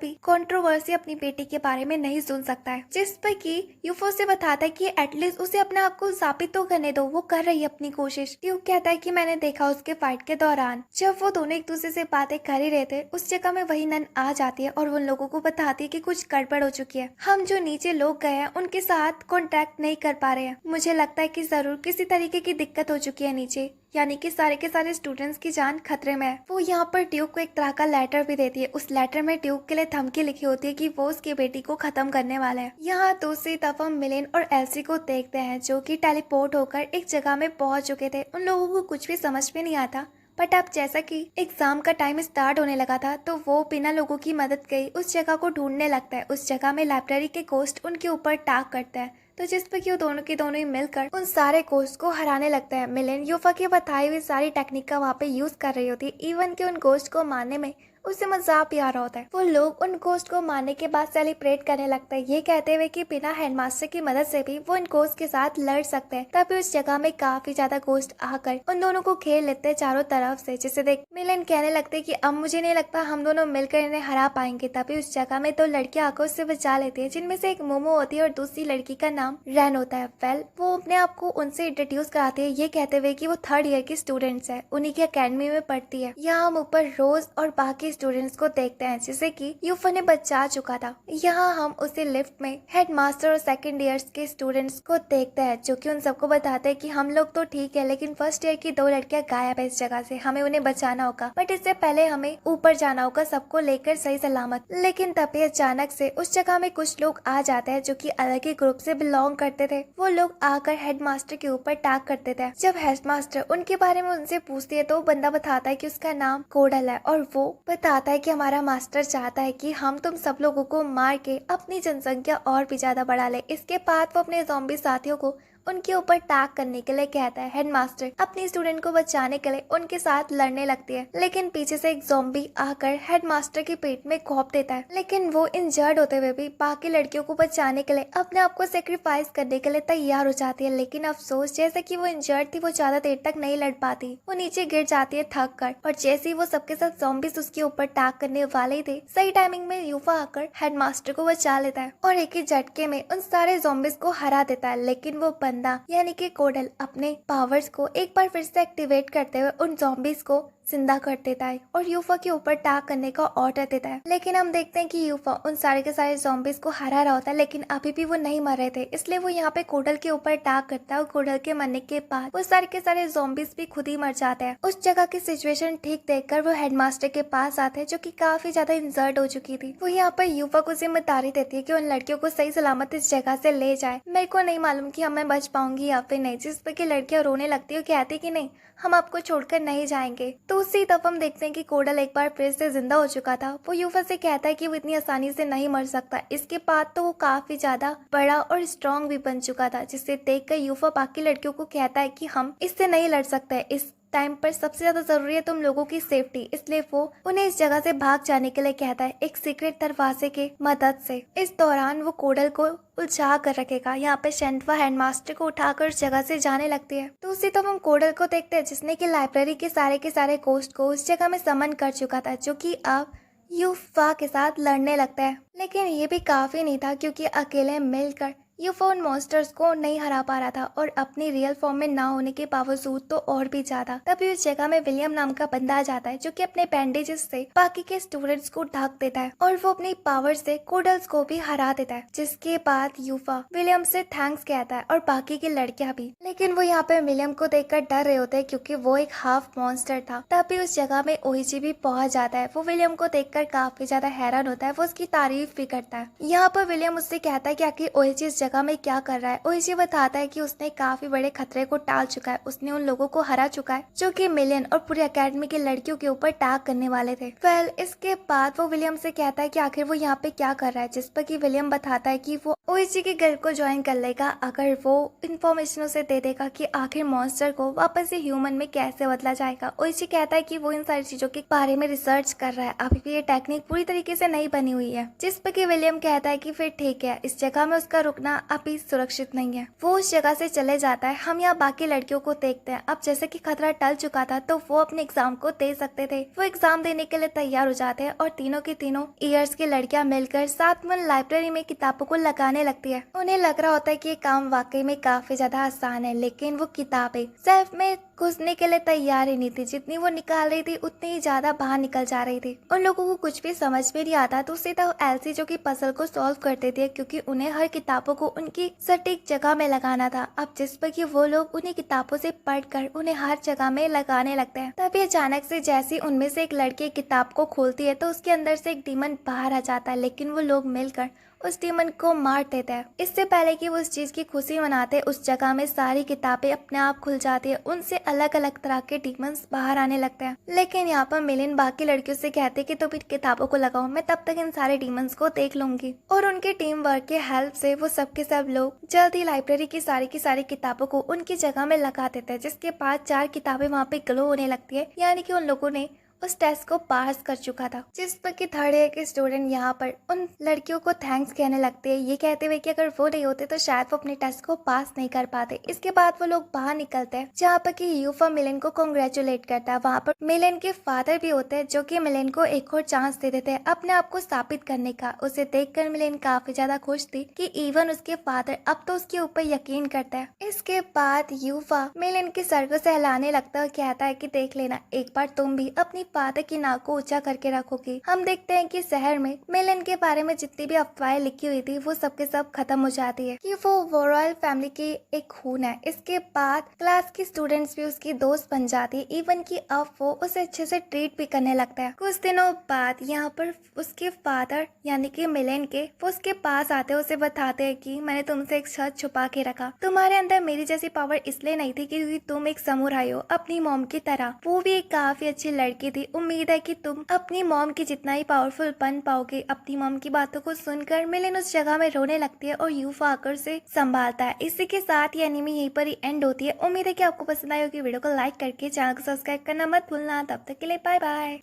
A: भी कंट्रोवर्सी अपनी बेटी के बारे में नहीं सुन सकता है। जिस पर कि यूफा उसे बताता है कि एटलीस्ट उसे अपने आप को साबित तो करने दो, वो कर रही है अपनी कोशिश। ड्यूक कहता है कि मैंने देखा उसके फाइट के दौरान जब वो दोनों एक दूसरे से बातें कर ही रहे थे उस जगह में वही नन आ जाती है और उन लोगों को बताती है कि कुछ गड़बड़ हो चुकी है। हम जो नीचे लोग गए हैं उनके साथ कांटेक्ट नहीं कर पा रहे हैं। मुझे लगता है कि जरूर किसी तरीके की दिक्कत हो चुकी है नीचे, यानी कि सारे के सारे स्टूडेंट्स की जान खतरे में है। वो यहाँ पर ड्यूक को एक तरह का लेटर भी देती है। उस लेटर में ड्यूक के लिए धमकी लिखी होती है कि वो उसकी बेटी को खत्म करने वाला है। यहाँ दूसरी तरफ हम मिलेन और एल्सी को देखते हैं जो कि टेलीपोर्ट होकर एक जगह में पहुंच चुके थे। उन लोगों को कुछ भी समझ में नहीं आता, बट अब जैसा कि एग्जाम का टाइम स्टार्ट होने लगा था तो वो बिना लोगों की मदद के उस जगह को ढूंढने लगता है। उस जगह में लाइब्रेरी के गोस्ट उनके ऊपर अटैक करता है। तो जिस पर कि वो दोनों के दोनों ही मिलकर उन सारे गोस्ट को हराने लगता है। मिलेन यूफा की बताई हुई सारी टेक्निक का वहाँ पे यूज कर रही होती है। इवन कि उन गोस्ट को मारने में उसे मजाक भी आ रहा होता है। वो लोग उन गोस्ट को मारने के बाद सेलिब्रेट करने लगता है, ये कहते हुए कि बिना हेडमास्टर की मदद से भी वो इन गोस्ट के साथ लड़ सकते हैं। तभी उस जगह में काफी ज्यादा गोस्ट आकर उन दोनों को घेर लेते हैं चारों तरफ से, जिसे देख मिलन कहने लगते हैं कि अब मुझे नहीं लगता हम दोनों मिलकर इन्हें हरा पाएंगे। तभी उस जगह में दो लड़कियां आकर उससे बचा लेती है, जिनमें से एक मोमो होती है और दूसरी लड़की का नाम रैन होता है। वेल वो अपने आप को उनसे इंट्रोड्यूस कराती है, ये कहते हुए कि वो 3rd ईयर की स्टूडेंट्स है, उन्हीं की अकेडमी में पढ़ती है। यहाँ हम ऊपर रोज और बाकी स्टूडेंट्स को देखते हैं जिसे कि यूफा ने बचा चुका था। यहाँ हम उसे लिफ्ट में हेडमास्टर और 2nd ईयर्स के स्टूडेंट्स को देखते हैं जो कि उन सबको बताते हैं कि हम लोग तो ठीक है लेकिन 1st ईयर की 2 लड़कियां गायब है इस जगह से, हमें उन्हें बचाना होगा। बट इससे पहले हमें ऊपर जाना होगा सबको लेकर सही सलामत। लेकिन तभी अचानक से उस जगह में कुछ लोग आ जाते हैं जो कि अलग ही ग्रुप से बिलोंग करते थे। वो लोग आकर हेडमास्टर के ऊपर अटैक करते थे। जब हेडमास्टर उनके बारे में उनसे पूछती है तो बंदा बताता है कि उसका नाम कोडल है और वो बताता है कि हमारा मास्टर चाहता है कि हम तुम सब लोगों को मार के अपनी जनसंख्या और भी ज्यादा बढ़ा ले। इसके बाद वो अपने ज़ॉम्बी साथियों को उनके ऊपर अटैक करने के लिए कहता है। हेडमास्टर अपनी स्टूडेंट को बचाने के लिए उनके साथ लड़ने लगती है, लेकिन पीछे से एक ज़ॉम्बी आकर हेडमास्टर के पेट में घोंप देता है। लेकिन वो इंजर्ड होते हुए भी बाकी लड़कियों को बचाने के लिए अपने आप को सेक्रीफाइस करने के लिए तैयार हो जाती है। लेकिन अफसोस जैसे कि वो इंजर्ड थी वो ज्यादा देर तक नहीं लड़ पाती, वो नीचे गिर जाती है थक कर। और जैसे ही वो सबके साथ ज़ॉम्बीज उसके ऊपर अटैक करने वाले ही थे, सही टाइमिंग में यूफा आकर हेडमास्टर को बचा लेता है और एक ही झटके में उन सारे ज़ॉम्बीज को हरा देता है। लेकिन वो बंदा यानी कि कोडल अपने पावर्स को एक बार फिर से एक्टिवेट करते हुए उन ज़ॉम्बीज को जिंदा कर देता है और यूफा के ऊपर अटैक करने का ऑर्डर देता है। लेकिन हम देखते हैं कि यूफा उन सारे के सारे ज़ॉम्बीज को हरा रहा होता है, लेकिन अभी भी वो नहीं मर रहे थे, इसलिए वो यहाँ पे कोडल के ऊपर अटैक करता है और कोडल के मरने के बाद वो सारे के सारे ज़ॉम्बीज भी खुद ही मर जाते हैं। उस जगह की सिचुएशन ठीक देखकर वो हेडमास्टर के पास आते हैं जो कि काफी ज्यादा इंजर्ड हो चुकी थी। वो यहाँ पर यूफा को जिम्मेदारी देती है कि उन लड़कियों को सही सलामत इस जगह से ले जाए। मेरे को नहीं मालूम कि मैं बच पाऊंगी या फिर नहीं, जिस पर की लड़कियां रोने लगती है, कहती कि नहीं हम आपको छोड़कर नहीं जाएंगे। तो उसी तरफ हम देखते हैं कि कोडल एक बार फिर से जिंदा हो चुका था। वो यूफा से कहता है कि वो इतनी आसानी से नहीं मर सकता। इसके बाद तो वो काफी ज्यादा बड़ा और स्ट्रॉन्ग भी बन चुका था, जिससे देखकर यूफा बाकी लड़कियों को कहता है कि हम इससे नहीं लड़ सकते, इस टाइम पर सबसे ज्यादा जरूरी है तुम लोगों की सेफ्टी, इसलिए वो उन्हें इस जगह से भाग जाने के लिए कहता है एक सीक्रेट दरवाजे के मदद से। इस दौरान वो कोडल को उलझा कर रखेगा। यहाँ पे शेंटवा हेडमास्टर को उठाकर उस जगह से जाने लगती है। दूसरी तरफ हम कोडल को देखते हैं जिसने की लाइब्रेरी के सारे गोस्ट को उस जगह में समन कर चुका था, जो कि अब यूफा के साथ लड़ने लगता है। लेकिन ये भी काफी नहीं था क्योंकि अकेले मिलकर यूफा उन मॉन्स्टर्स को नहीं हरा पा रहा था और अपनी रियल फॉर्म में ना होने के बावजूद तो और भी ज्यादा। तभी उस जगह में विलियम नाम का बंदा आ जाता है जो कि अपने बैंडेजेस से बाकी के स्टूडेंट्स को ढक देता है और वो अपनी पावर से कोडल्स को भी हरा देता है। जिसके बाद यूफा विलियम से थैंक्स कहता है और बाकी की लड़कियां भी। लेकिन वो यहाँ पे विलियम को देखकर डर रहे होते हैं क्योंकि वो एक हाफ मॉन्स्टर था। तभी उस जगह में ओइची भी पहुंच जाता है। वो विलियम को देखकर काफी ज्यादा हैरान होता है। वो उसकी तारीफ भी करता है। यहाँ पर विलियम उससे कहता है कि आखिर ओइची इस जगह में क्या कर रहा है। ओइची बताता है कि उसने काफी बड़े खतरे को टाल चुका है। उसने उन लोगों को हरा चुका है जो कि मिलियन और पूरी एकेडमी की लड़कियों के ऊपर अटैक करने वाले थे। इसके बाद वो विलियम से कहता है कि आखिर वो यहाँ पे क्या कर रहा है, जिस पर कि विलियम बताता है कि वो ओइची के घर को ज्वाइन कर लेगा अगर वो इन्फॉर्मेशन उसे दे देगा कि आखिर मॉन्स्टर को वापस से ह्यूमन में कैसे बदला जाएगा। ओइची कहता है कि वो इन सारी चीजों के बारे में रिसर्च कर रहा है। अभी भी ये टेक्निक पूरी तरीके से नहीं बनी हुई है। जिस पर कि विलियम कहता है कि फिर ठीक है, इस जगह में उसका रुकना अभी सुरक्षित नहीं है। वो उस जगह से चले जाता है। हम यहाँ बाकी लड़कियों को देखते हैं। अब जैसे कि खतरा टल चुका था तो वो अपने एग्जाम को दे सकते थे। वो एग्जाम देने के लिए तैयार हो जाते हैं और तीनों की तीनों ईयर्स की लड़कियां मिलकर साथ में लाइब्रेरी में किताबों को लगाने लगती है। उन्हें लग रहा होता है कि ये काम वाकई में काफी ज्यादा आसान है, लेकिन वो किताबें सेल्फ में घुसने के लिए तैयार ही नहीं थी। जितनी वो निकाल रही थी उतनी ही ज्यादा बाहर निकल जा रही थी। उन लोगों को कुछ भी समझ में नहीं आता। दूसरी तरफ एल्सी जो कि पजल को सॉल्व करते थे क्योंकि उन्हें हर किताबों को उनकी सटीक जगह में लगाना था। अब जिस पर कि वो लोग उन्हीं किताबों से पढ़कर उन्हें हर जगह में लगाने लगते हैं। तभी अचानक से जैसी उनमें से एक लड़की किताब को खोलती है तो उसके अंदर से एक डीमन बाहर आ जाता है, लेकिन वो लोग मिलकर उस डीमन को मार देता है। इससे पहले कि वो उस चीज की खुशी मनाते उस जगह में सारी किताबें अपने आप खुल जाती है। उनसे अलग अलग तरह के डीमंस बाहर आने लगते हैं। लेकिन यहाँ पर मिलिन बाकी लड़कियों से कहते कि तुम इन किताबों को लगाओ, मैं तब तक इन सारे डीमंस को देख लूंगी। और उनके टीम वर्क के हेल्प से वो सबके सब लोग जल्द ही लाइब्रेरी की सारी किताबों को उनकी जगह में लगा देते हैं। जिसके बाद 4 किताबें वहाँ पे ग्लो होने लगती है, यानी कि उन लोगों ने उस टेस्ट को पास कर चुका था। जिस पर कि थर्ड ईयर के स्टूडेंट यहाँ पर उन लड़कियों को थैंक्स कहने लगते हैं, ये कहते हुए कि अगर वो नहीं होते तो शायद वो अपने टेस्ट को पास नहीं कर पाते। इसके बाद वो लोग बाहर निकलते हैं जहाँ पर कि यूफा मिलिन को कॉन्ग्रेचुलेट करता है। वहाँ पर मिलिन के फादर भी होते हैं जो कि मिलिन को एक और चांस दे देते हैं अपने आप को स्थापित करने का। उसे देखकर मिलिन काफी ज्यादा खुश थी कि इवन उसके फादर अब तो उसके ऊपर यकीन करता है। इसके बाद यूफा मिलिन के सर को सहलाने लगता है और कहता है कि देख लेना, एक बार तुम भी अपनी फादर की नाक को ऊंचा करके रखोगी। हम देखते हैं कि शहर में मिलिन के बारे में जितनी भी अफवाहें लिखी हुई थी वो सबके सब खत्म हो जाती है कि वो रॉयल फैमिली की एक खून है। इसके बाद क्लास की स्टूडेंट्स भी उसकी दोस्त बन जाती है। इवन कि अब वो उसे अच्छे से ट्रीट भी करने लगता है। कुछ दिनों बाद यहाँ पर उसके फादर यानी कि मिलिन के वो उसके पास आते हैं। उसे बताते हैं कि मैंने तुमसे एक सच छुपा के रखा। तुम्हारे अंदर मेरी जैसी पावर इसलिए नहीं थी क्योंकि तुम एक समुराई हो अपनी मॉम की तरह। वो भी एक काफी अच्छी लड़की थी। उम्मीद है कि तुम अपनी मॉम की जितना ही पावरफुल बन पाओगे। अपनी मॉम की बातों को सुनकर मिलिन उस जगह में रोने लगती है और यूफा आकर से संभालता है। इसी के साथ ये एनीमे यहीं पर ही एंड होती है। उम्मीद है कि आपको पसंद आई होगी। वीडियो को लाइक करके चैनल को सब्सक्राइब करना मत भूलना। तब तक के लिए बाय बाय।